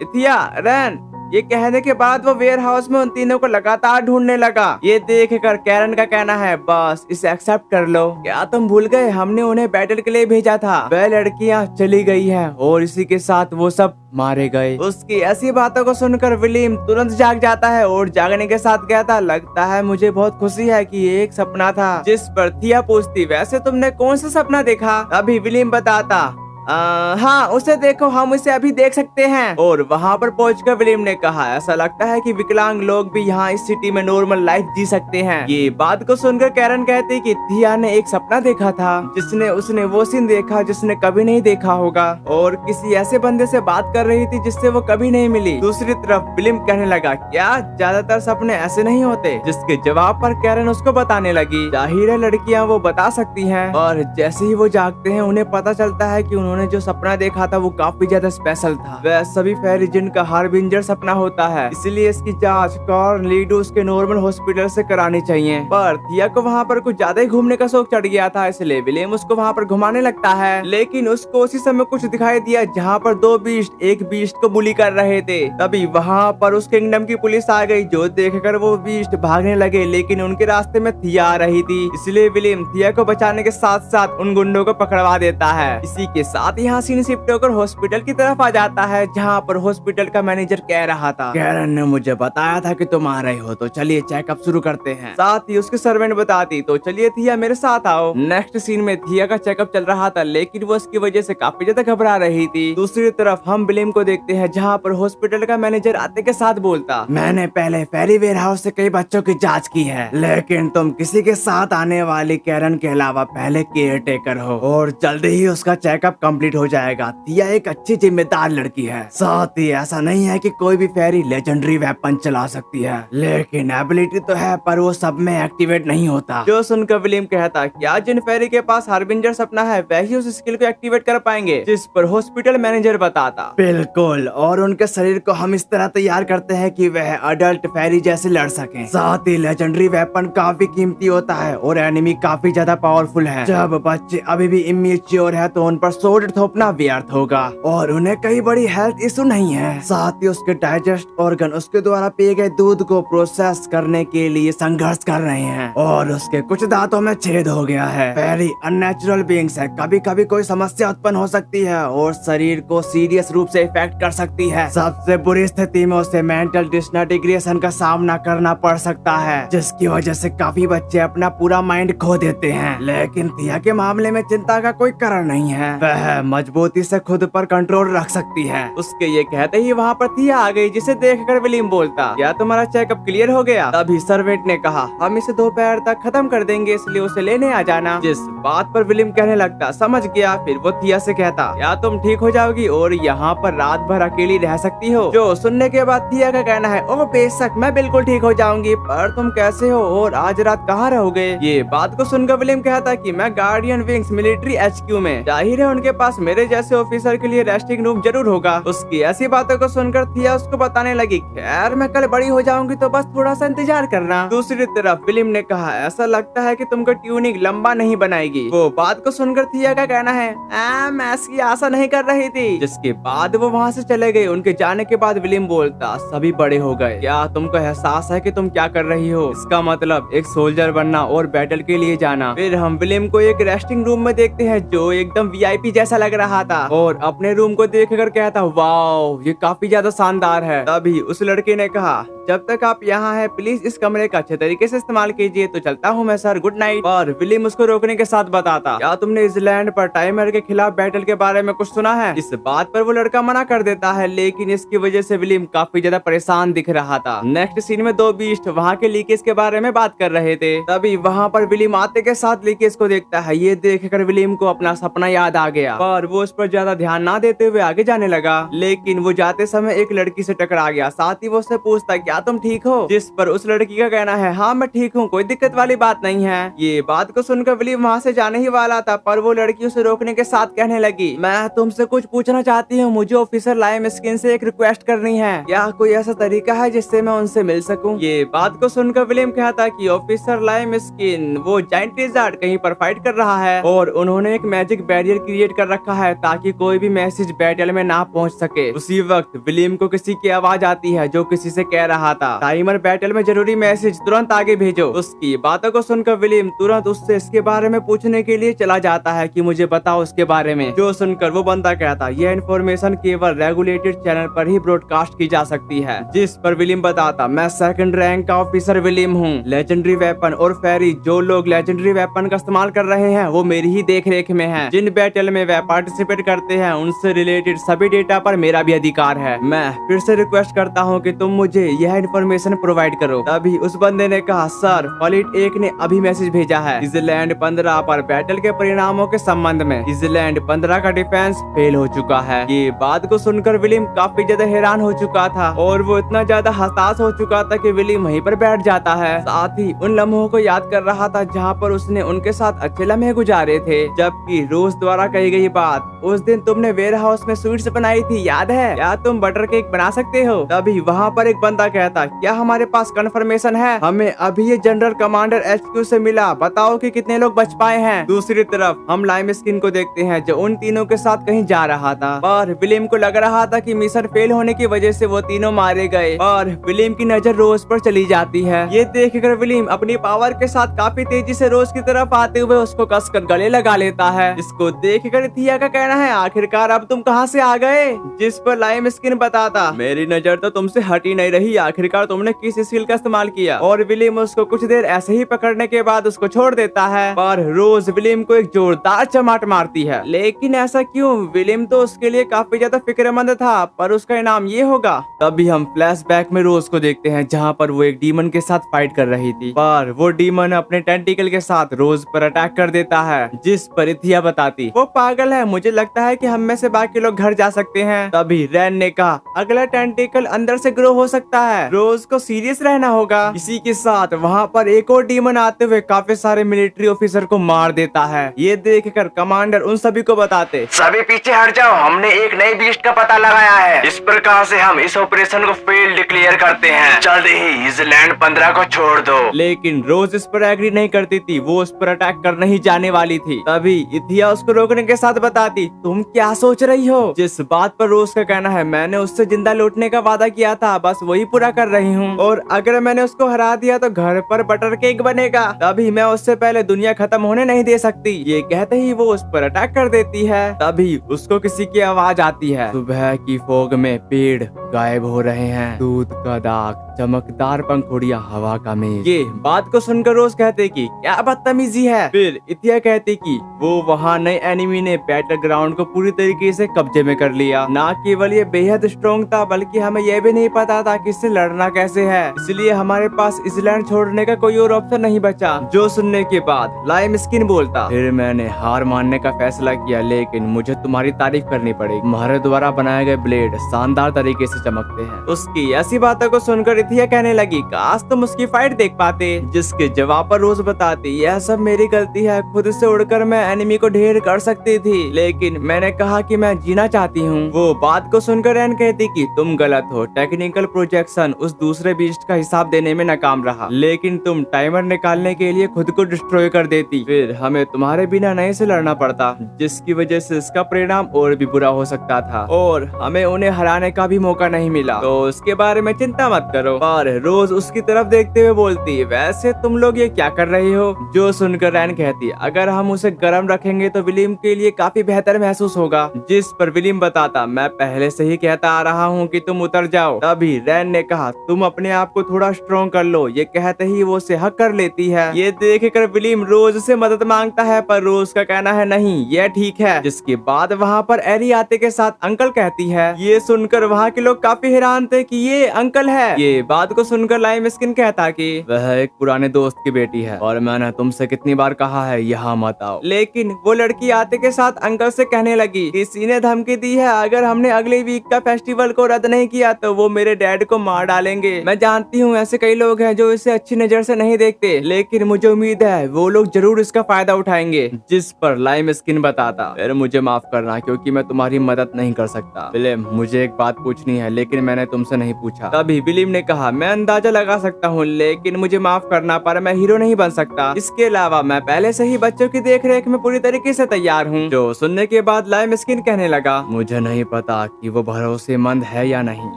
इथिया, रैन। ये कहने के बाद वो वेयर हाउस में उन तीनों को लगातार ढूंढने लगा। ये देखकर कैरन का कहना है बस इसे एक्सेप्ट कर लो। क्या तुम भूल गए हमने उन्हें बैटल के लिए भेजा था? वह लड़कियां चली गई हैं और इसी के साथ वो सब मारे गए। उसकी ऐसी बातों को सुनकर विलियम तुरंत जाग जाता है और जागने के साथ कहता लगता है मुझे बहुत खुशी है कि ये एक सपना था। जिस पर थिया पूछती वैसे तुमने कौन सा सपना देखा? अभी विलियम बताता हाँ उसे देखो, हम उसे अभी देख सकते हैं। और वहाँ पर पहुंचकर विलियम ने कहा ऐसा लगता है कि विकलांग लोग भी यहाँ इस सिटी में नॉर्मल लाइफ जी सकते हैं। ये बात को सुनकर कैरन कहती कि थिया ने एक सपना देखा था जिसने उसने वो सीन देखा जिसने कभी नहीं देखा होगा और किसी ऐसे बंदे से बात कर रही थी जिससे वो कभी नहीं मिली। दूसरी तरफ विलियम कहने लगा क्या ज्यादातर सपने ऐसे नहीं होते? जिसके जवाब पर कैरन उसको बताने लगी जाहिर है लड़कियाँ वो बता सकती है। और जैसे ही वो जागते हैं उन्हें पता चलता है कि उन्होंने जो सपना देखा था वो काफी ज्यादा स्पेशल था। वह सभी फेरी जिनका हार्बिंजर सपना होता है, इसलिए इसकी जांच कॉर्न लीडो उसके नॉर्मल हॉस्पिटल से करानी चाहिए। पर थिया को वहाँ पर कुछ ज्यादा ही घूमने का शौक चढ़ गया था, इसलिए विलियम उसको वहाँ पर घुमाने लगता है। लेकिन उसको उसी समय कुछ दिखाई दिया जहाँ पर दो बीस्ट एक बीस्ट को बुली कर रहे थे। तभी वहाँ पर उस किंगडम की पुलिस आ गई, जो देखकर वो बीस्ट भागने लगे, लेकिन उनके रास्ते में थिया आ रही थी। इसलिए विलियम थिया को बचाने के साथ साथ उन गुंडों को पकड़वा देता है। इसी के साथ यहाँ सीन शिफ्ट होकर हॉस्पिटल की तरफ आ जाता है, जहाँ पर हॉस्पिटल का मैनेजर कह रहा था कैरन ने मुझे बताया था कि तुम आ रहे हो, तो चलिए चेकअप शुरू करते हैं। साथ ही उसके सर्वेंट बताती तो चलिए थिया मेरे साथ आओ। नेक्स्ट सीन में थिया का चेकअप चल रहा था, लेकिन वो उसकी वजह से काफी ज्यादा घबरा रही थी। दूसरी तरफ हम विलियम को देखते हैं, जहाँ पर हॉस्पिटल का मैनेजर आते के साथ बोलता मैंने पहले फेरी वेयर हाउस से कई बच्चों की जाँच की है, लेकिन तुम किसी के साथ आने वाली कैरन के अलावा पहले केयर टेकर हो और जल्दी ही उसका चेकअप कम्प्लीट हो जाएगा। थिया एक अच्छी जिम्मेदार लड़की है। साथ ही ऐसा नहीं है कि कोई भी फेरी लेजेंडरी वेपन चला सकती है, लेकिन एबिलिटी तो है पर वो सब में एक्टिवेट नहीं होता। जो सुनकर विलियम कहता क्या जिन फेरी के पास हार्बिंजर सपना है वही उस स्किल को एक्टिवेट कर पाएंगे? जिस पर हॉस्पिटल मैनेजर बताता बिल्कुल, और उनके शरीर को हम इस तरह तैयार करते हैं कि वह अडल्ट फेरी जैसे लड़ सके। साथ ही लेजेंडरी वेपन काफी कीमती होता है और एनिमी काफी ज्यादा पावरफुल है। जब बच्चे अभी भी इमेच्योर है तो उन पर सोर्ड थोपना व्यर्थ होगा और उन्हें कई बड़ी हेल्थ इशू नहीं है। साथ ही उसके डाइजेस्ट ऑर्गन उसके द्वारा पिए गए दूध को प्रोसेस करने के लिए संघर्ष कर रहे हैं और उसके कुछ दांतों में छेद हो गया है। वेरी अननेचुरल बीइंग्स है, कभी कभी कोई समस्या उत्पन्न हो सकती है और शरीर को सीरियस रूप से इफेक्ट कर सकती है। सबसे बुरी स्थिति में उसे मेंटल डिसइंटीग्रेशन का सामना करना पड़ सकता है, जिसकी वजह से काफी बच्चे अपना पूरा माइंड खो देते हैं। लेकिन थिया के मामले में चिंता का कोई कारण नहीं है। वह वह मजबूती से खुद पर कंट्रोल रख सकती है। उसके ये कहते ही वहाँ पर थिया आ गई, जिसे देखकर विलियम बोलता, क्या तुम्हारा चेकअप क्लियर हो गया? तभी सर्वेंट ने कहा, हम इसे दोपहर तक खत्म कर देंगे, इसलिए उसे लेने आ जाना। जिस बात पर विलियम कहने लगता, समझ गया। फिर वो थिया से कहता, क्या तुम ठीक हो जाओगी और यहाँ पर रात भर अकेली रह सकती हो? जो सुनने के बाद थिया का कहना है, ओह बेशक मैं बिल्कुल ठीक हो जाऊंगी, पर तुम कैसे हो और आज रात कहाँ रहोगे? ये बात को सुनकर विलियम कहता कि मैं गार्डियन विंग्स मिलिट्री HQ में। जाहिर है उनके पास मेरे जैसे ऑफिसर के लिए रेस्टिंग रूम जरूर होगा। उसकी ऐसी बातों को सुनकर थिया उसको बताने लगी, खैर मैं कल बड़ी हो जाऊंगी तो बस थोड़ा सा इंतजार करना। दूसरी तरफ विलियम ने कहा, ऐसा लगता है कि तुमको ट्यूनिंग लंबा नहीं बनाएगी। वो बात को सुनकर थिया का कहना है, मैं इसकी आशा नहीं कर रही थी। जिसके बाद वो वहाँ से चले गए। उनके जाने के बाद विलियम बोलता, सभी बड़े हो गए, क्या तुमको एहसास है कि तुम क्या कर रही हो? इसका मतलब एक सोल्जर बनना और बैटल के लिए जाना। फिर हम विलियम को एक रेस्टिंग रूम में देखते हैं जो एकदम VIP जैसा लग रहा था और अपने रूम को देखकर कहता, वाओ ये काफी ज्यादा शानदार है। तभी उस लड़के ने कहा, जब तक आप यहाँ हैं प्लीज इस कमरे का अच्छे तरीके से इस्तेमाल कीजिए। तो चलता हूँ मैं सर, गुड नाइट। और विलियम उसको रोकने के साथ बताता, क्या तुमने इस लैंड पर टाइमर के खिलाफ बैटल के बारे में कुछ सुना है? इस बात पर वो लड़का मना कर देता है, लेकिन इसकी वजह से विलियम काफी ज्यादा परेशान दिख रहा था। नेक्स्ट सीन में दो बीस्ट वहाँ के लीकेज के बारे में बात कर रहे थे। तभी वहाँ पर विलियम आते के साथ लीकेज को देखता है। ये देखकर विलियम को अपना सपना याद आ गया और वो उस पर ज्यादा ध्यान ना देते हुए आगे जाने लगा। लेकिन वो जाते समय एक लड़की से टकरा गया। साथ ही वो उससे पूछता, क्या तुम ठीक हो? जिस पर उस लड़की का कहना है, हाँ मैं ठीक हूँ, कोई दिक्कत वाली बात नहीं है। ये बात को सुनकर विलियम वहाँ से जाने ही वाला था, पर वो लड़की उसे रोकने के साथ कहने लगी, मैं तुमसे कुछ पूछना चाहती हूँ, मुझे ऑफिसर लाइम स्किन से एक रिक्वेस्ट करनी है। क्या कोई ऐसा तरीका है जिससे मैं उनसे मिल सकूं? ये बात को सुनकर विलियम कहता कि ऑफिसर लाइम स्किन वो जायंट लिज़ार्ड कहीं पर फाइट कर रहा है और उन्होंने एक मैजिक बैरियर क्रिएट कर रखा है ताकि कोई भी मैसेज बैटल में ना पहुंच सके। उसी वक्त विलियम को किसी की आवाज आती है जो किसी से कह रहा था, टाइमर बैटल में जरूरी मैसेज तुरंत आगे भेजो। उसकी बातों को सुनकर विलियम तुरंत उससे इसके बारे में पूछने के लिए चला जाता है कि मुझे बताओ उसके बारे में। जो सुनकर वो बंदा कहता, यह इन्फॉर्मेशन केवल रेगुलेटेड चैनल पर ही ब्रॉडकास्ट की जा सकती है। जिस पर विलियम बताता, मैं सेकंड रैंक का ऑफिसर विलियम हूँ। लेजेंडरी वेपन और फेरी, जो लोग लेजेंडरी वेपन का इस्तेमाल कर रहे हैं वो मेरी ही देख रेख में है। जिन बैटल में वे पार्टिसिपेट करते हैं उनसे रिलेटेड सभी डेटा पर मेरा भी अधिकार है। मैं फिर से रिक्वेस्ट करता हूँ कि तुम मुझे यह इन्फॉर्मेशन प्रोवाइड करो। तभी उस बंदे ने कहा, सर फॉलिट 1 ने अभी मैसेज भेजा है न्यूजीलैंड 15 पर बैटल के परिणामों के संबंध में। न्यूजीलैंड 15 का डिफेंस फेल हो चुका है। ये बात को सुनकर विलियम काफी ज्यादा हैरान हो चुका था और वो इतना ज्यादा हताश हो चुका था कि विलियम वहीं पर बैठ जाता है। साथ ही उन लम्हों को याद कर रहा था जहाँ पर उसने उनके साथ अच्छे लम्हे गुजारे थे। जबकि रोज द्वारा कही गई बात, उस दिन तुमने वेयर हाउस में स्वीट्स बनाई थी, याद है? क्या तुम बटर केक बना सकते हो? तभी वहाँ पर एक बंदा कहता, क्या हमारे पास कंफर्मेशन है? हमें अभी ये जनरल कमांडर HQ से मिला, बताओ कि कितने लोग बच पाए हैं। दूसरी तरफ हम लाइम स्किन को देखते हैं जो उन तीनों के साथ कहीं जा रहा था और विलियम को लग रहा था कि मिशन फेल होने की वजह से वो तीनों मारे गए और विलियम की नजर रोज पर चली जाती है। ये देखकर विलियम अपनी पावर के साथ काफी तेजी से रोज की तरफ आते हुए उसको कसकर गले लगा लेता है। इसको देखकर थिया का कहना है, आखिरकार अब तुम कहाँ से आ गए? जिस पर लाइम स्किन बताता, मेरी नजर तो तुमसे हट ही नहीं रही, आखिरकार तुमने किस स्किल का इस्तेमाल किया? और विलियम उसको कुछ देर ऐसे ही पकड़ने के बाद उसको छोड़ देता है पर रोज विलियम को एक जोरदार चमाट मारती है। लेकिन ऐसा क्यों? विलियम तो उसके लिए काफी ज्यादा फिक्रमंद था, पर उसका इनाम ये होगा। तभी हम फ्लैशबैक में रोज को देखते हैं जहाँ पर वो एक डीमन के साथ फाइट कर रही थी, पर वो डीमन अपने टेंटिकल के साथ रोज पर अटैक कर देता है। जिस पर थिया बताती, वो पागल है, मुझे लगता है कि हम में से बाकी लोग घर जा सकते हैं। तभी रैन ने कहा, अगला टेंटिकल अंदर से ग्रो हो सकता है, रोज को सीरियस रहना होगा। इसी के साथ वहाँ पर एक और डीमन आते हुए काफी सारे मिलिट्री ऑफिसर को मार देता है। ये देखकर कमांडर उन सभी को बताते, सभी पीछे हट जाओ, हमने एक नई बीस्ट का पता लगाया है। इस प्रकार से हम इस ऑपरेशन को फेल डिक्लेयर करते हैं। जल्दी ही न्यूजीलैंड 15 को छोड़ दो। लेकिन रोज इस पर एग्री नहीं करती थी, वो उस पर अटैक करने ही जाने वाली थी। तभी थिया उसको रोकने के साथ बताती, तुम क्या सोच रही हो? जिस बात पर रोज का कहना है, मैंने उससे जिंदा लौटने का वादा किया था, बस वही पूरा कर रही हूँ और अगर मैंने उसको हरा दिया तो घर पर बटर केक बनेगा। तभी मैं उससे पहले दुनिया खत्म होने नहीं दे सकती। ये कहते ही वो उस पर अटैक कर देती है। तभी उसको किसी की आवाज आती है, सुबह की फोग में पेड़ गायब हो रहे हैं, दूध का दाग चमकदार पंखुड़ियां हवा का मेल। ये बात को सुनकर रोज कहते कि क्या बदतमीजी है। फिर इतिया कहती कि वो वहाँ नए एनिमी ने बैटल ग्राउंड को पूरी तरीके से कब्जे में कर लिया। ना केवल ये बेहद स्ट्रॉन्ग था बल्कि हमें यह भी नहीं पता था कि इससे लड़ना कैसे है, इसलिए हमारे पास इसलैंड छोड़ने का कोई और ऑप्शन नहीं बचा। जो सुनने के बाद लाइम स्किन बोलता, फिर मैंने हार मानने का फैसला किया, लेकिन मुझे तुम्हारी तारीफ करनी पड़ेगी। तुम्हारे द्वारा बनाए गए ब्लेड शानदार तरीके से चमकते हैं। उसकी ऐसी बातों को सुनकर इथिया कहने लगी, काश तुम उसकी फाइट देख पाते। जिसके जवाब पर रोज बताती, यह सब मेरी गलती है, खुद से उड़कर मैं एनिमी को ढेर कर सकती थी, लेकिन मैंने कहा कि मैं जीना चाहती हूँ। वो बात को सुनकर रैन कहती कि तुम गलत हो। टेक्निकल प्रोजेक्शन उस दूसरे बीस्ट का हिसाब देने में नाकाम रहा, लेकिन तुम टाइमर निकालने के लिए खुद को डिस्ट्रॉय कर देती, फिर हमें तुम्हारे बिना नए से लड़ना पड़ता, जिसकी वजह से इसका परिणाम और भी बुरा हो सकता था और हमें उन्हें हराने का भी मौका नहीं मिला। तो उसके बारे में चिंता मत करो। और रोज उसकी तरफ देखते हुए बोलती, वैसे तुम लोग ये क्या कर रहे हो। जो सुनकर रैन कहती, अगर हम उसे गर्म रखेंगे तो विलियम के लिए काफी बेहतर महसूस होगा। जिस पर विलियम बताता, मैं पहले से ही कहता आ रहा हूँ कि तुम उतर जाओ। तभी रैन ने कहा, तुम अपने आप को थोड़ा स्ट्रॉन्ग कर लो। ये कहते ही वो उसे हक कर लेती है। ये देखकर विलियम रोज से मदद मांगता है, पर रोज का कहना है नहीं, यह ठीक है। जिसके बाद वहाँ पर एरी आते के साथ अंकल कहती है। ये सुनकर वहाँ के लोग काफी हैरान थे कि ये अंकल है। ये बात को सुनकर लाइम स्किन कहता कि वह एक पुराने दोस्त की बेटी है और मैंने तुमसे कितनी बार कहा है यहाँ मत आओ। लेकिन वो लड़की आते के साथ अंकल से कहने लगी, किसी ने धमकी दी है, अगर हमने अगले वीक का फेस्टिवल को रद्द नहीं किया तो वो मेरे डैड को मार डालेंगे। मैं जानती हूँ ऐसे कई लोग हैं जो इसे अच्छी नजर से नहीं देखते, लेकिन मुझे उम्मीद है वो लोग जरूर इसका फायदा उठाएंगे। जिस पर लाइम स्किन बताता, फिर मुझे माफ करना क्योंकि मैं तुम्हारी मदद नहीं कर सकता। विलियम, मुझे एक बात पूछनी है, लेकिन मैंने तुमसे नहीं पूछा। तभी विलियम ने कहा, मैं अंदाजा लगा सकता हूँ, लेकिन मुझे माफ करना, पर मैं हीरो नहीं बन सकता। इसके अलावा मैं पहले से ही बच्चों की देखरेख में पूरी तरीके से तैयार हूँ। जो सुनने के बाद लाइम स्किन कहने लगा, मुझे नहीं पता कि वो भरोसेमंद है या नहीं,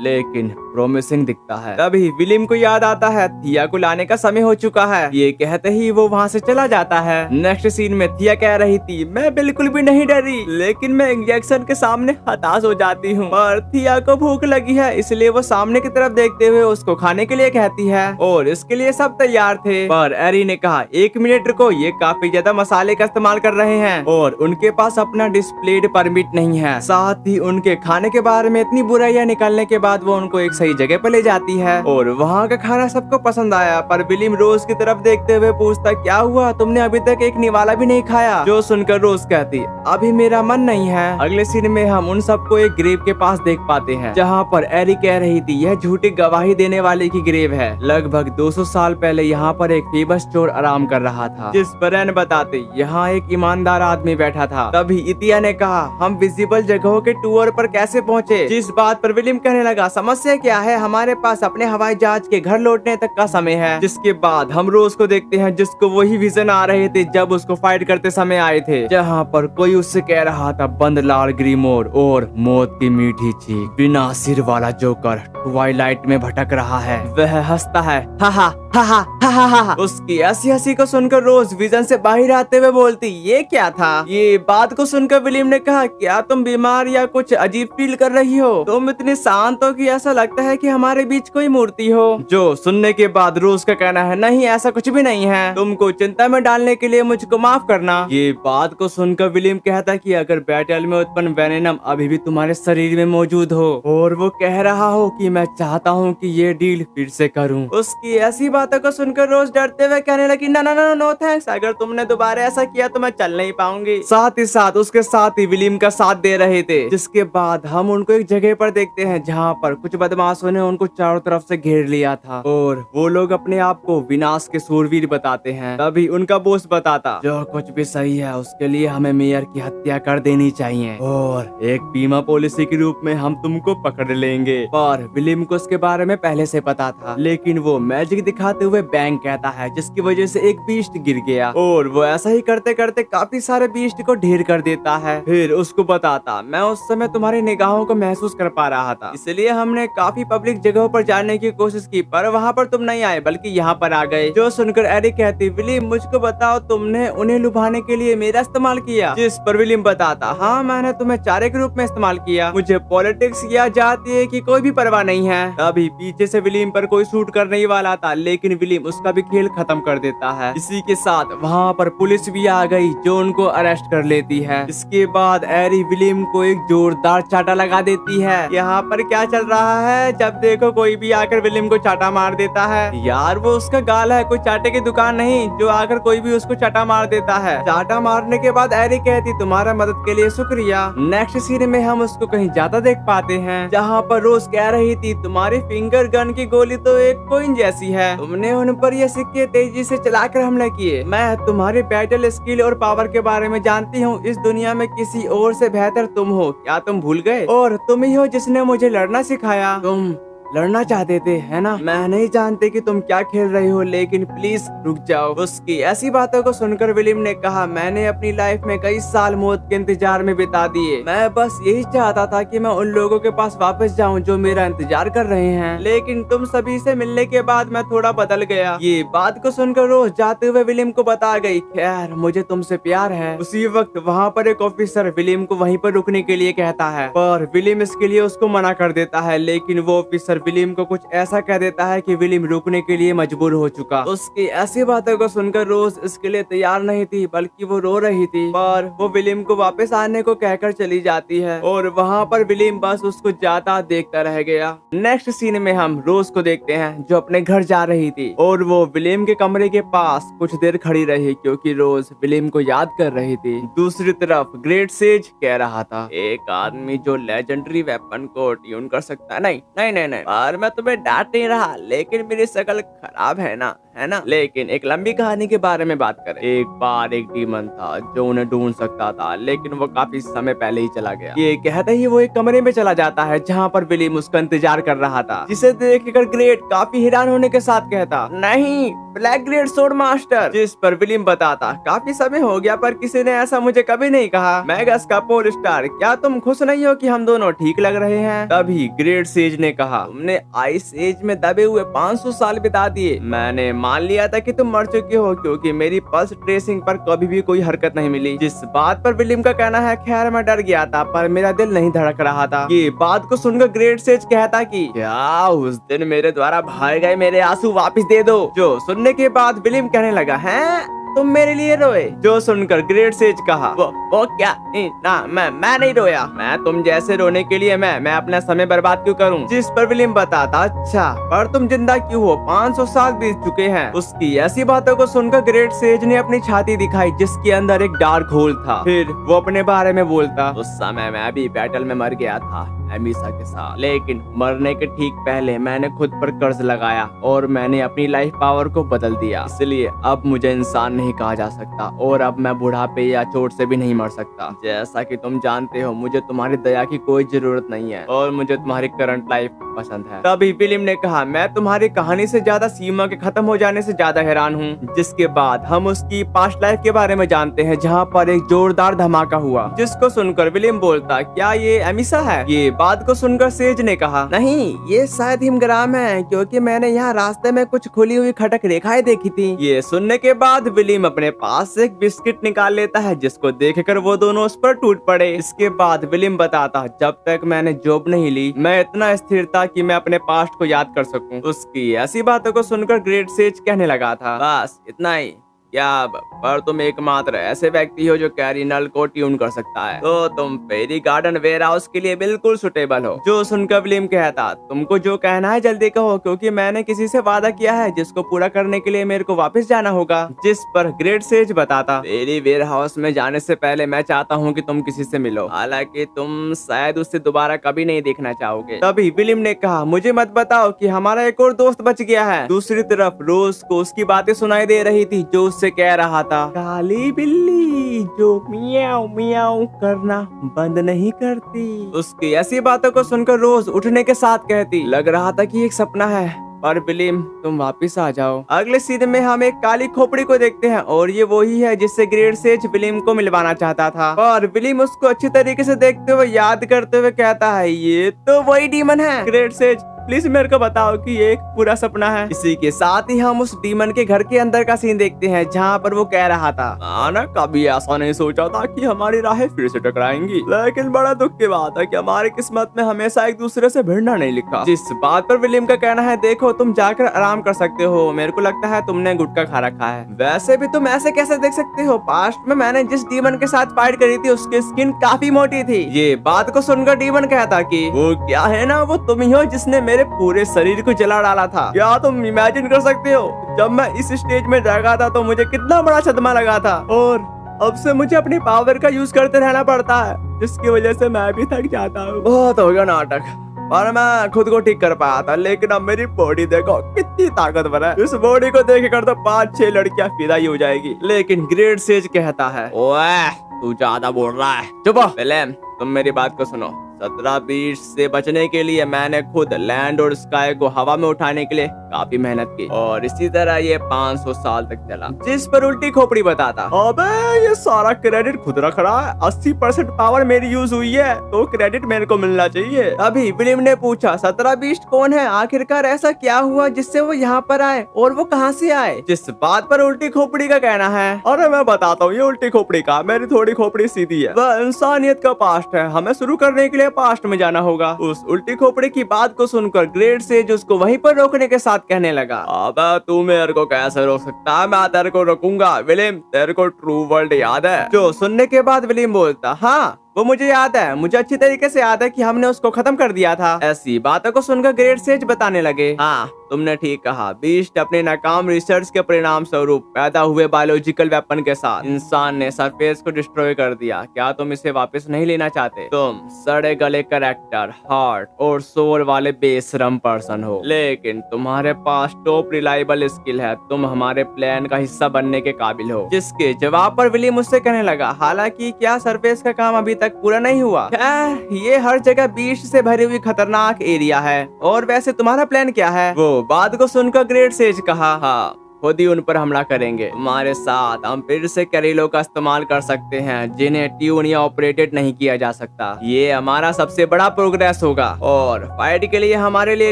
लेकिन प्रोमिसिंग दिखता है। तभी विलियम को याद आता है थिया को लाने का समय हो चुका है। ये कहते ही वो वहाँ से चला जाता है। नेक्स्ट सीन में थिया कह रही थी, मैं बिल्कुल भी नहीं डरी, लेकिन मैं इंजेक्शन के सामने हताश हो जाती हूँ। और थिया को भूख लगी है, इसलिए वो सामने की तरफ देखते हुए उसको खाने के लिए कहती है और इसके लिए सब तैयार थे। पर एरी ने कहा, 1 मिनट रुको, ये काफी ज्यादा मसाले का इस्तेमाल कर रहे हैं और उनके पास अपना डिस्प्लेड परमिट नहीं है। साथ ही उनके खाने के बारे में इतनी बुराइयां निकालने के बाद वो उनको एक सही जगह पर ले जाती है और वहाँ का खाना सबको पसंद आया। पर विलियम रोज की तरफ देखते हुए पूछता, क्या हुआ, तुमने अभी तक एक निवाला भी नहीं खाया। जो सुनकर रोज कहती, अभी मेरा मन नहीं है। अगले सीन में हम उन सबको एक ग्रेव के पास देख पाते हैं, जहाँ पर एरी कह रही थी यह झूठी गवाही देने वाले की ग्रेव है। लगभग 200 साल पहले यहाँ पर एक फेमस चोर आराम कर रहा था। जिस पर रैन बताते, यहाँ एक ईमानदार आदमी बैठा था। तभी इतिया ने कहा, हम विजिबल जगहों के टूर पर कैसे पहुँचे। जिस बात पर विलियम कहने लगा, समस्या क्या है, हमारे पास अपने हवाई जहाज के घर लौटने तक का समय है। जिसके बाद हम रोज को देखते हैं, जिसको वही विजन आ रहे थे जब उसको फाइट करते समय आए थे, जहाँ पर कोई उससे कह रहा था, बंद लाल ग्रीमोर और मौत की मीठी चीख, बिना सिर वाला जोकर ट्वाइलाइट में भटक रहा है। वह हंसता है, हा हा हा हा हा हा हा। उसकी ऐसी हंसी को सुनकर रोज विजन से बाहर आते हुए बोलती, ये क्या था। ये बात को सुनकर विलियम ने कहा, क्या तुम बीमार या कुछ अजीब फील कर रही हो। तुम इतनी शांत हो कि ऐसा लगता है कि हमारे बीच कोई मूर्ति हो। जो सुनने के बाद रोज का कहना है, नहीं ऐसा कुछ भी नहीं है, तुमको चिंता में डालने के लिए मुझको माफ करना। ये बात को सुनकर विलियम कहता कि अगर बैटल में उत्पन्न वेनेनम अभी भी तुम्हारे शरीर में मौजूद हो और वो कह रहा हो कि मैं चाहता हूँ कि ये डील फिर से करूँ। उसकी ऐसी बातों को सुनकर रोज डरते हुए कहने लगी, no no no no thanks, अगर तुमने दोबारा ऐसा किया तो मैं चल नहीं पाऊंगी। साथ ही साथ उसके साथ ही विलियम का साथ दे रहे थे। जिसके बाद हम उनको एक जगह पर देखते हैं, जहाँ पर कुछ बदमाशों ने उनको चारों तरफ से घेर लिया था और वो लोग अपने आप को विनाश के सूरवीर बताते हैं। तभी उनका बॉस बताता, जो कुछ भी सही है उसके लिए हमें मेयर की हत्या कर देनी चाहिए और एक बीमा पॉलिसी के रूप में हम तुमको पकड़ लेंगे। पर विलियम को उसके बारे में पहले से पता था, लेकिन वो मैजिक दिखा उठाते हुए बैंग कहता है, जिसकी वजह से एक बीस्ट गिर गया और वो ऐसा ही करते करते काफी सारे बीस्ट को ढेर कर देता है। फिर उसको बताता, मैं उस समय तुम्हारी निगाहों को महसूस कर पा रहा था, इसलिए हमने काफी पब्लिक जगहों पर जाने की कोशिश की, पर वहाँ पर तुम नहीं आए बल्कि यहाँ पर आ गए। जो सुनकर एरिक कहती, विलियम मुझको बताओ, तुमने उन्हें लुभाने के लिए मेरा इस्तेमाल किया? जिस पर विलियम बताता, हाँ मैंने तुम्हें चारे के रूप में इस्तेमाल किया, मुझे पॉलिटिक्स या जाती है कि कोई भी परवाह नहीं है। अभी पीछे से विलियम पर कोई शूट करने ही वाला था, लेकिन विलियम उसका भी खेल खत्म कर देता है। इसी के साथ वहाँ पर पुलिस भी आ गई जो उनको अरेस्ट कर लेती है। इसके बाद एरी विलियम को एक जोरदार चाटा लगा देती है। यहाँ पर क्या चल रहा है? जब देखो कोई भी आकर विलियम को चाटा मार देता है। यार वो उसका गाल है, कोई चाटे की दुकान नहीं जो आकर कोई भी उसको चाटा मार देता है। चाटा मारने के बाद एरी कहती, तुम्हारा मदद के लिए शुक्रिया। नेक्स्ट सीन में हम उसको कहीं ज्यादा देख पाते हैं, जहाँ पर रोज कह रही थी, तुम्हारी फिंगर गन की गोली तो एक कोइन जैसी है, तुमने उन पर ये सिक्के तेजी से चलाकर हमला किए। मैं तुम्हारी बैटल स्किल और पावर के बारे में जानती हूँ, इस दुनिया में किसी और से बेहतर तुम हो, क्या तुम भूल गए? और तुम ही हो जिसने मुझे लड़ना सिखाया। तुम लड़ना चाहते थे है ना? मैं नहीं जानते कि तुम क्या खेल रहे हो, लेकिन प्लीज रुक जाओ। उसकी ऐसी बातों को सुनकर विलियम ने कहा, मैंने अपनी लाइफ में कई साल मौत के इंतजार में बिता दिए, मैं बस यही चाहता था कि मैं उन लोगों के पास वापस जाऊं जो मेरा इंतजार कर रहे हैं, लेकिन तुम सभी से मिलने के बाद मैं थोड़ा बदल गया। ये बात को सुनकर रोज जाते हुए विलियम को बता गई, खैर मुझे तुमसे प्यार है। उसी वक्त वहाँ पर एक ऑफिसर विलियम को वहीं पर रुकने के लिए कहता है, पर विलियम इसके लिए उसको मना कर देता है, लेकिन वो ऑफिसर विलियम को कुछ ऐसा कह देता है कि विलियम रुकने के लिए मजबूर हो चुका। उसकी ऐसी बातों को सुनकर रोज इसके लिए तैयार नहीं थी, बल्कि वो रो रही थी, पर वो विलियम को वापस आने को कहकर चली जाती है और वहाँ पर विलियम बस उसको जाता देखता रह गया। नेक्स्ट सीन में हम रोज को देखते हैं जो अपने घर जा रही थी और वो विलियम के कमरे के पास कुछ देर खड़ी रही क्योंकि रोज विलियम को याद कर रही थी। दूसरी तरफ ग्रेट सेज कह रहा था, एक आदमी जो लेजेंडरी वेपन को ट्यून कर सकता है, नहीं नहीं नहीं नहीं, पर मैं तुम्हें डांट नहीं रहा, लेकिन मेरी शक्ल खराब है ना, है ना? लेकिन एक लंबी कहानी के बारे में बात करें। एक बार एक डीमन था जो उन्हें ढूंढ सकता था, लेकिन वो काफी समय पहले ही चला गया। ये कहते ही वो एक कमरे में चला जाता है जहाँ पर विलियम उसका इंतजार कर रहा था, जिसे देखकर ग्रेट काफी हैरान होने के साथ कहता, नहीं ब्लैक ग्रेट सोर्ड मास्टर। जिस पर विलियम बताता, काफी समय हो गया पर किसी ने ऐसा मुझे कभी नहीं कहा। मैगस का पोल स्टार, क्या तुम खुश नहीं हो कि हम दोनों ठीक लग रहे हैं? तभी ग्रेट सेज ने कहा, तुमने आइस एज में दबे हुए 500 साल बिता दिए, मैंने मान लिया था कि तुम मर चुके हो क्योंकि मेरी पल्स ट्रेसिंग पर कभी भी कोई हरकत नहीं मिली। जिस बात पर विलियम का कहना है, खैर मैं डर गया था पर मेरा दिल नहीं धड़क रहा था। ये बात को सुनकर ग्रेट सेज कहता कि क्या उस दिन मेरे द्वारा भाग गए मेरे आंसू वापस दे दो। जो सुनने के बाद विलियम कहने लगा, हैं तुम मेरे लिए रोए? जो सुनकर ग्रेट सेज कहा, वो क्या? ना मैं नहीं रोया, मैं तुम जैसे रोने के लिए मैं अपना समय बर्बाद क्यों करूं? जिस पर विलियम बताता, अच्छा पर तुम जिंदा क्यों हो? 500 साल बीत चुके हैं। उसकी ऐसी बातों को सुनकर ग्रेट सेज ने अपनी छाती दिखाई जिसके अंदर एक डार्क होल था। फिर वो अपने बारे में बोलता, उस समय मैं भी बैटल में मर गया था एमिसा के साथ, लेकिन मरने के ठीक पहले मैंने खुद पर कर्ज लगाया और मैंने अपनी लाइफ पावर को बदल दिया, इसलिए अब मुझे इंसान नहीं कहा जा सकता और अब मैं बुढ़ापे या चोट से भी नहीं मर सकता। जैसा कि तुम जानते हो मुझे तुम्हारी दया की कोई जरूरत नहीं है और मुझे तुम्हारी करंट लाइफ पसंद है। तभी विलियम ने कहा, मैं तुम्हारी कहानी से ज्यादा सीमा के खत्म हो जाने से ज्यादा हैरान हूँ। जिसके बाद हम उसकी पास्ट लाइफ के बारे में जानते हैं जहाँ पर एक जोरदार धमाका हुआ, जिसको सुनकर विलियम बोलता, क्या ये एमिसा है? ये बात को सुनकर सेज ने कहा, नहीं ये शायद हिमग्राम है क्योंकि मैंने यहाँ रास्ते में कुछ खुली हुई खटक रेखाएं देखी थी। ये सुनने के बाद विलियम अपने पास से एक बिस्किट निकाल लेता है जिसको देखकर वो दोनों उस पर टूट पड़े। इसके बाद विलियम बताता, जब तक मैंने जॉब नहीं ली मैं इतना स्थिर था कि मैं अपने पास्ट को याद कर सकूं। उसकी ऐसी बातों को सुनकर ग्रेट सेज कहने लगा था, बस इतना ही क्या? पर तुम एकमात्र ऐसे व्यक्ति हो जो कैरिनल को ट्यून कर सकता है, तो तुम फेरी गार्डन वेयर हाउस के लिए बिल्कुल सुटेबल हो। जो सुनकर विलियम कहता, तुमको जो कहना है जल्दी कहो क्योंकि मैंने किसी से वादा किया है जिसको पूरा करने के लिए मेरे को वापस जाना होगा। जिस पर ग्रेट सेज बताता, फेरी वेयर हाउस में जाने से पहले मैं चाहता हूँ कि तुम किसी से मिलो, हालांकि तुम शायद उससे दोबारा कभी नहीं देखना चाहोगे। तभी विलियम ने कहा, मुझे मत बताओ कि हमारा एक और दोस्त बच गया है। दूसरी तरफ रोज को उसकी बातें सुनाई दे रही थी जो से कह रहा था, काली बिल्ली जो मियाऊ मियाऊ करना बंद नहीं करती। उसकी ऐसी बातों को सुनकर रोज उठने के साथ कहती, लग रहा था कि एक सपना है पर विलियम तुम वापिस आ जाओ। अगले सीन में हम एक काली खोपड़ी को देखते हैं और ये वही है जिससे ग्रेट सेज विलियम को मिलवाना चाहता था। और विलियम उसको अच्छी तरीके से देखते हुए याद करते हुए कहता है ये तो वही डीमन है। ग्रेट सेज प्लीज मेरे को बताओ कि ये एक पूरा सपना है। इसी के साथ ही हम उस डीमन के घर के अंदर का सीन देखते हैं जहाँ पर वो कह रहा था ना कभी ऐसा नहीं सोचा था कि हमारी राहें फिर से टकराएंगी, लेकिन बड़ा दुख की बात है कि हमारी किस्मत में हमेशा एक दूसरे से भिड़ना नहीं लिखा। जिस बात पर विलियम का कहना है देखो तुम जाकर आराम कर सकते हो, मेरे को लगता है तुमने गुटखा खा रखा है। वैसे भी तुम ऐसे कैसे देख सकते हो, पास्ट में मैंने जिस डीमन के साथ फाइट करी थी उसकी स्किन काफी मोटी थी। ये बात को सुनकर डीमन कहता कि वो क्या है ना वो तुम ही हो जिसने मेरे पूरे शरीर को जला डाला था। क्या तुम इमेजिन कर सकते हो जब मैं इस स्टेज में जागा था तो मुझे कितना बड़ा सदमा लगा था, और अब से मुझे अपनी पावर का यूज करते रहना पड़ता है जिसकी वजह से मैं भी थक जाता हूँ। बहुत हो गया नाटक, और मैं खुद को ठीक कर पाया था, लेकिन अब मेरी बॉडी देखो कितनी ताकतवर है। इस बॉडी को देख कर तो 5-6 लड़कियां फिदा ही हो जाएगी। लेकिन ग्रेट सेज कहता है ओए तू ज्यादा बोल रहा है, चुप हो। विलियम तुम मेरी बात को सुनो, 17 बीस्ट से बचने के लिए मैंने खुद लैंड और स्काई को हवा में उठाने के लिए काफी मेहनत की, और इसी तरह ये 500 साल तक चला। जिस पर उल्टी खोपड़ी बताता अबे ये सारा क्रेडिट खुद रख रहा है, 80% पावर मेरी यूज हुई है तो क्रेडिट मेरे को मिलना चाहिए। अभी विलियम ने पूछा 17 बीस्ट कौन है, आखिरकार ऐसा क्या हुआ जिससे वो यहाँ पर आए और वो कहाँ से आए। जिस बात पर उल्टी खोपड़ी का कहना है अरे मैं बताता हूँ ये उल्टी खोपड़ी का, मेरी थोड़ी खोपड़ी सीधी है, वह इंसानियत का पास्ट है, हमें शुरू करने के लिए पास्ट में जाना होगा। उस उल्टी खोपड़ी की बात को सुनकर ग्रेट सेज उसको वहीं पर रोकने के साथ कहने लगा अबे तू मेरे को कैसे रोक सकता है, मैं तेरे को रोकूंगा। विलियम तेरे को ट्रू वर्ल्ड याद है? जो सुनने के बाद विलियम बोलता हाँ वो मुझे याद है, मुझे अच्छी तरीके से याद है कि हमने उसको खत्म कर दिया था। ऐसी बातों को सुनकर ग्रेट सेज बताने लगे हाँ तुमने ठीक कहा, बीस्ट अपने नाकाम रिसर्च के परिणाम स्वरूप पैदा हुए बायोलॉजिकल वेपन के साथ इंसान ने सरफेस को डिस्ट्रॉय कर दिया। क्या तुम इसे वापस नहीं लेना चाहते? तुम सड़े गले कैरेक्टर, हार्ट और सोल वाले बेशरम पर्सन हो, लेकिन तुम्हारे पास टॉप रिलायबल स्किल है, तुम हमारे प्लान का हिस्सा बनने के काबिल हो। जिसके जवाब पर विलियम मुझसे कहने लगा हालांकि क्या सरफेस का काम अभी तक पूरा नहीं हुआ, ये हर जगह बीस्ट से भरी हुई खतरनाक एरिया है, और वैसे तुम्हारा प्लान क्या है? वो बात को सुनकर ग्रेट सेज कहा हाँ खुद ही उन पर हमला करेंगे, तुम्हारे साथ हम फिर से कैरिलो का इस्तेमाल कर सकते हैं जिन्हें ट्यून या ऑपरेटेड नहीं किया जा सकता। ये हमारा सबसे बड़ा प्रोग्रेस होगा, और फाइट के लिए हमारे लिए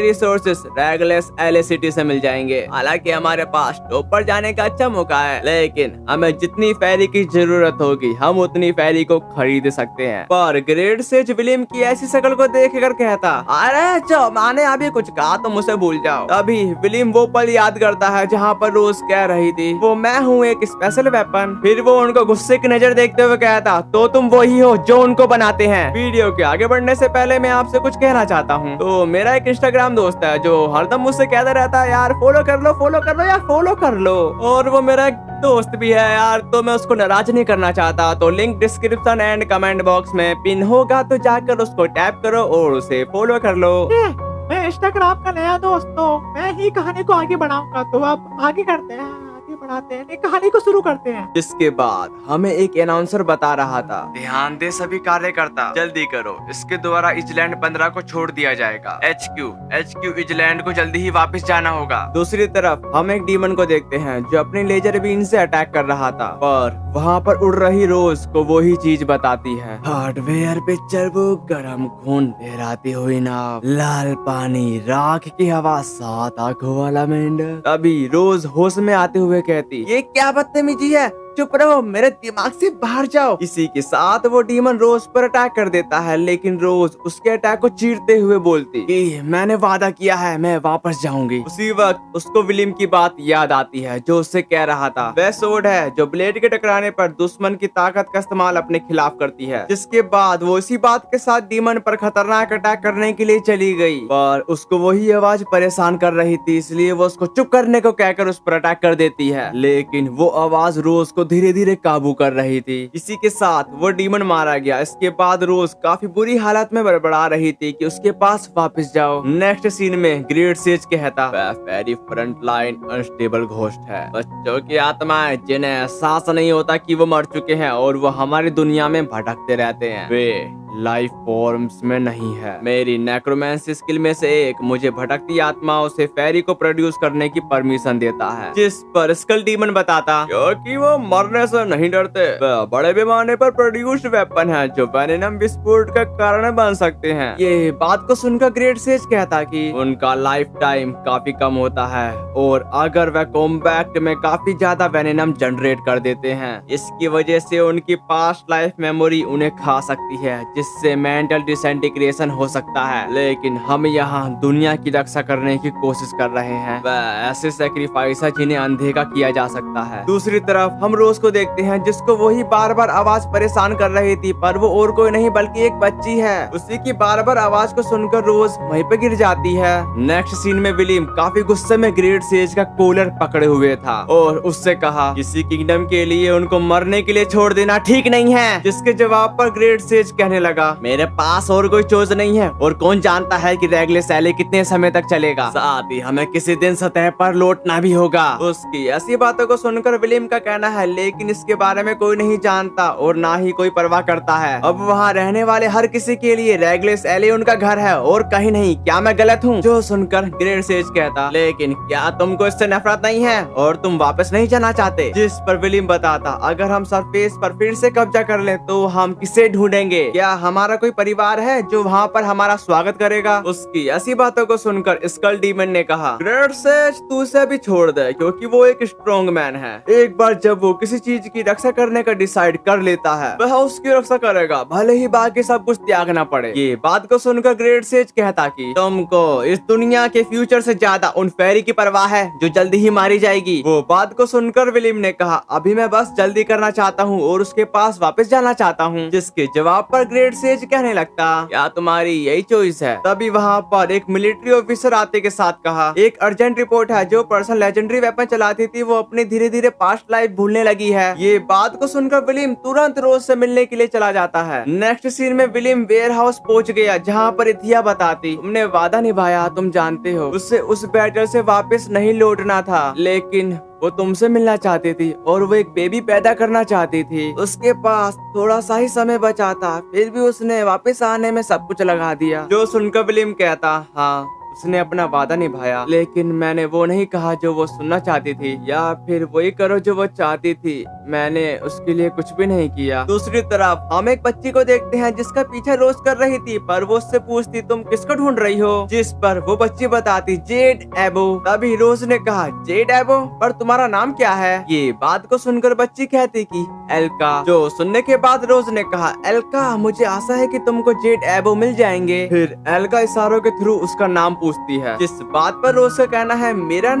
रिसोर्सेस रेगुलस एले सिटी से मिल जाएंगे। हालांकि हमारे पास टॉप पर जाने का अच्छा मौका है, लेकिन हमें जितनी फेरी की जरूरत होगी हम उतनी फेरी को खरीद सकते हैं। पर ग्रेट सेज विलियम की ऐसी शक्ल को देख कर कहता अरे जो मैंने अभी कुछ कहा तो मुझे भूल जाओ। तभी विलियम वो पल याद करता है जहाँ पर रोज कह रही थी वो मैं हूँ एक स्पेशल वेपन। फिर वो उनको गुस्से की नजर देखते हुए कहता तो तुम वही हो जो उनको बनाते हैं। वीडियो के आगे बढ़ने से पहले मैं आपसे कुछ कहना चाहता हूँ। तो मेरा एक इंस्टाग्राम दोस्त है जो हरदम मुझसे कहता रहता है यार फॉलो कर लो यार फॉलो कर लो, और वो मेरा एक दोस्त भी है यार, तो मैं उसको नाराज नहीं करना चाहता। तो link description and comment box में पिन होगा, तो जाकर उसको टैप करो और उसे फॉलो कर लो। मैं इंस्टाग्राम का नया दोस्त हूँ, मैं ही कहानी को आगे बढ़ाऊंगा, तो अब आगे करते हैं, आगे बढ़ाते हैं, कहानी को शुरू करते हैं। जिसके बाद हमें एक अनाउंसर बता रहा था ध्यान दे सभी कार्यकर्ता जल्दी करो, इसके द्वारा इजलैंड 15 को छोड़ दिया जाएगा। HQ इजलैंड को जल्दी ही वापस जाना होगा। दूसरी तरफ हम एक डीमन को देखते हैं जो अपनी लेजर बीन से अटैक कर रहा था, पर वहाँ पर उड़ रही रोज को वो ही चीज बताती है हार्डवेयर पे चर्बो गरम खून बहराती हुई नाव, लाल पानी, राख की हवा, 7 आंखों वाला मेंढक। तभी रोज होश में आते हुए कहती ये क्या बदतमीजी है, चुप रहो, मेरे दिमाग से बाहर जाओ। इसी के साथ वो डीमन रोज पर अटैक कर देता है, लेकिन रोज उसके अटैक को चीरते हुए बोलती कि मैंने वादा किया है मैं वापस जाऊंगी। उसी वक्त उसको विलियम की बात याद आती है जो उससे कह रहा था वह सोड है जो ब्लेड के टकराने पर दुश्मन की ताकत का इस्तेमाल अपने खिलाफ करती है। जिसके बाद वो इसी बात के साथ डीमन पर खतरनाक अटैक करने के लिए चली गई, पर उसको वही आवाज परेशान कर रही थी, इसलिए वो उसको चुप करने को कहकर उस पर अटैक कर देती है, लेकिन वो आवाज रोज को धीरे धीरे काबू कर रही थी। इसी के साथ वो डीमन मारा गया। इसके बाद रोज काफी बुरी हालत में बड़बड़ा रही थी कि उसके पास वापस जाओ। नेक्स्ट सीन में ग्रेट सेज कहता very front line unstable ghost है, बच्चों की आत्माएं जिन्हें एहसास नहीं होता कि वो मर चुके हैं और वो हमारी दुनिया में भटकते रहते हैं। वे लाइफ फॉर्म्स में नहीं है। मेरी नेक्रोमेंसी स्किल में से एक मुझे भटकती आत्माओं से फेरी को प्रोड्यूस करने की परमिशन देता है, जिस पर स्कल डीमन बताता क्योंकि वो मरने से नहीं डरते, वह बड़े पैमाने पर प्रोड्यूस्ड वेपन है जो वेनेनम विस्फोट का कारण बन सकते हैं। ये बात को सुनकर ग्रेट सेज कहता कि उनका लाइफ टाइम काफी कम होता है और अगर वह कॉम्बैक्ट में काफी ज्यादा वेनेनम जनरेट कर देते हैं, इसकी वजह से उनकी पास्ट लाइफ मेमोरी उन्हें खा सकती है, जिससे मेंटल डिसइंटीग्रेशन हो सकता है। लेकिन हम यहाँ दुनिया की रक्षा करने की कोशिश कर रहे हैं, वह ऐसे सेक्रीफाइस है जिन्हें अनदेखा किया जा सकता है। दूसरी तरफ हम रोज को देखते हैं, जिसको वही बार बार आवाज परेशान कर रही थी, पर वो और कोई नहीं बल्कि एक बच्ची है। उसी की बार बार आवाज को सुनकर रोज वहीं पे गिर जाती है। नेक्स्ट सीन में विलियम काफी गुस्से में ग्रेट सेज का कॉलर पकड़े हुए था और उससे कहा किसी किंगडम के लिए उनको मरने के लिए छोड़ देना ठीक नहीं है, जिसके जवाब पर ग्रेट सेज कहने लगा मेरे पास और कोई चॉइस नहीं है और कौन जानता है कि रेगले सैले कितने समय तक चलेगा, साथ ही हमें किसी दिन सतह पर लौटना भी होगा। उसकी ऐसी बातों को सुनकर विलियम का कहना है लेकिन इसके बारे में कोई नहीं जानता और ना ही कोई परवाह करता है। अब वहाँ रहने वाले हर किसी के लिए रेगलेस एले उनका घर है और कहीं नहीं। क्या मैं गलत हूँ? जो सुनकर ग्रेट सेज कहता लेकिन क्या तुमको इससे नफरत नहीं है और तुम वापस नहीं जाना चाहते? जिस पर विलियम बताता अगर हम सरफेस पर फिर से कब्जा कर ले तो हम किसे ढूंढेंगे? क्या हमारा कोई परिवार है जो वहाँ पर हमारा स्वागत करेगा? उसकी ऐसी बातों को सुनकर स्कल डीमन ने कहा ग्रेट सेज तू उसे भी छोड़ दे क्योंकि वो एक स्ट्रॉन्ग मैन है। एक बार जब वो किसी चीज की रक्षा करने का डिसाइड कर लेता है वह उसकी रक्षा करेगा, भले ही बाकी सब कुछ त्यागना पड़े। ये बात को सुनकर ग्रेट सेज कहता कि तुमको इस दुनिया के फ्यूचर से ज्यादा उन फेरी की परवाह है जो जल्दी ही मारी जाएगी। वो बात को सुनकर विलियम ने कहा अभी मैं बस जल्दी करना चाहता हूँ और उसके पास वापस जाना चाहता हूँ। जिसके जवाब पर ग्रेट सेज कहने लगता क्या तुम्हारी यही चॉइस है? तभी वहाँ पर एक मिलिट्री ऑफिसर आते के साथ कहा एक अर्जेंट रिपोर्ट है, जो पर्सन लेजेंडरी वेपन चलाती थी वो अपनी धीरे धीरे पास्ट लाइफ भूलने लगी है। ये बात को सुनकर विलियम तुरंत रोज से मिलने के लिए चला जाता है। नेक्स्ट सीन में विलियम वेयर हाउस पहुँच गया जहाँ पर इथिया बताती तुमने वादा निभाया, तुम जानते हो उससे उस बैटल से वापस नहीं लौटना था, लेकिन वो तुमसे मिलना चाहती थी और वो एक बेबी पैदा करना चाहती थी। उसके पास थोड़ा सा ही समय बचा था, फिर भी उसने वापस आने में सब कुछ लगा दिया। जो सुनकर विलियम कहता हाँ उसने अपना वादा निभाया, लेकिन मैंने वो नहीं कहा जो वो सुनना चाहती थी, या फिर वही करो जो वो चाहती थी, मैंने उसके लिए कुछ भी नहीं किया। दूसरी तरफ हम एक बच्ची को देखते हैं जिसका पीछा रोज कर रही थी, पर वो उससे पूछती तुम किसको ढूंढ रही हो? जिस पर वो बच्ची बताती जेड एबो। तभी रोज ने कहा जेड एबो, पर तुम्हारा नाम क्या है? ये बात को सुनकर बच्ची कहती कि एल्का। जो सुनने के बाद रोज ने कहा एल्का मुझे आशा है कि तुमको जेड एबो मिल जाएंगे। फिर एल्का इशारों के थ्रू उसका नाम पूछती है, जिस बात पर रोज का कहना है मेरा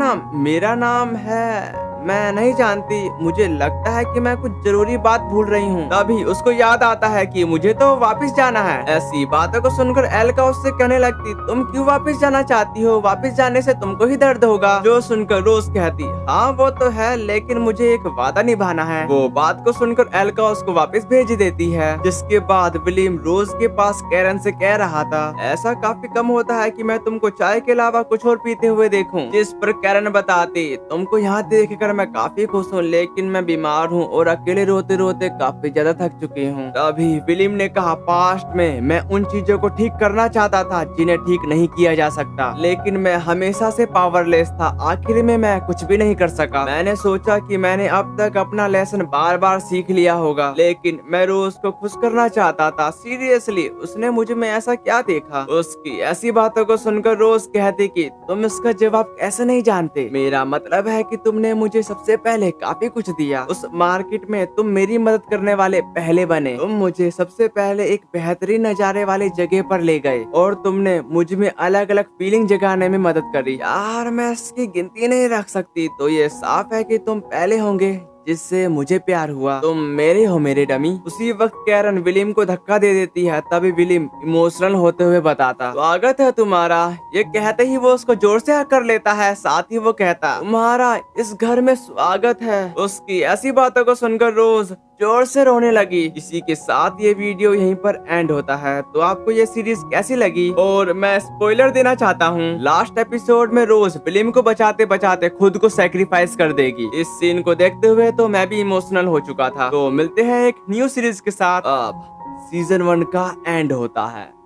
नाम है मैं नहीं जानती, मुझे लगता है कि मैं कुछ जरूरी बात भूल रही हूँ। तभी उसको याद आता है कि मुझे तो वापस जाना है। ऐसी बातों को सुनकर एल्का उससे कहने लगती तुम क्यों वापस जाना चाहती हो? वापस जाने से तुमको ही दर्द होगा। जो सुनकर रोज कहती हाँ वो तो है, लेकिन मुझे एक वादा निभाना है। वो बात को सुनकर एल्का उसको वापस भेज देती है। जिसके बाद विलियम रोज के पास कैरन से कह रहा था ऐसा काफी कम होता है कि मैं तुमको चाय के अलावा कुछ और पीते हुए देखूं। जिस पर कैरन बताती तुमको यहाँ देख कर मैं काफी खुश हूँ, लेकिन मैं बीमार हूँ और अकेले रोते रोते काफी ज्यादा थक चुकी हूँ। तभी विलियम ने कहा पास्ट में मैं उन चीजों को ठीक करना चाहता था जिन्हें ठीक नहीं किया जा सकता, लेकिन मैं हमेशा से पावरलेस था। आखिर में मैं कुछ भी नहीं कर सका। मैंने सोचा कि मैंने अब तक अपना लेसन बार बार सीख लिया होगा, लेकिन मैं रोज को खुश करना चाहता था। सीरियसली उसने मुझ में ऐसा क्या देखा? उसकी ऐसी बातों को सुनकर रोज कहती कि तुम इसका जवाब कैसे नहीं जानते? मेरा मतलब है कि तुमने मुझे सबसे पहले काफी कुछ दिया। उस मार्केट में तुम मेरी मदद करने वाले पहले बने। तुम मुझे सबसे पहले एक बेहतरीन नजारे वाली जगह पर ले गए और तुमने मुझ में अलग अलग फीलिंग जगाने में मदद करी। यार मैं इसकी गिनती नहीं रख सकती, तो ये साफ है कि तुम पहले होंगे जिससे मुझे प्यार हुआ। तुम मेरे हो मेरे डमी। उसी वक्त कैरन विलियम को धक्का दे देती है। तभी विलियम इमोशनल होते हुए बताता स्वागत है तुम्हारा। ये कहते ही वो उसको जोर से हक कर लेता है। साथ ही वो कहता तुम्हारा इस घर में स्वागत है। उसकी ऐसी बातों को सुनकर रोज जोर से रोने लगी। इसी के साथ ये वीडियो यहीं पर एंड होता है। तो आपको ये सीरीज कैसी लगी? और मैं स्पॉइलर देना चाहता हूँ, लास्ट एपिसोड में रोज विलियम को बचाते बचाते खुद को सैक्रिफाइस कर देगी। इस सीन को देखते हुए तो मैं भी इमोशनल हो चुका था। तो मिलते हैं एक न्यू सीरीज के साथ। अब सीजन 1 का एंड होता है।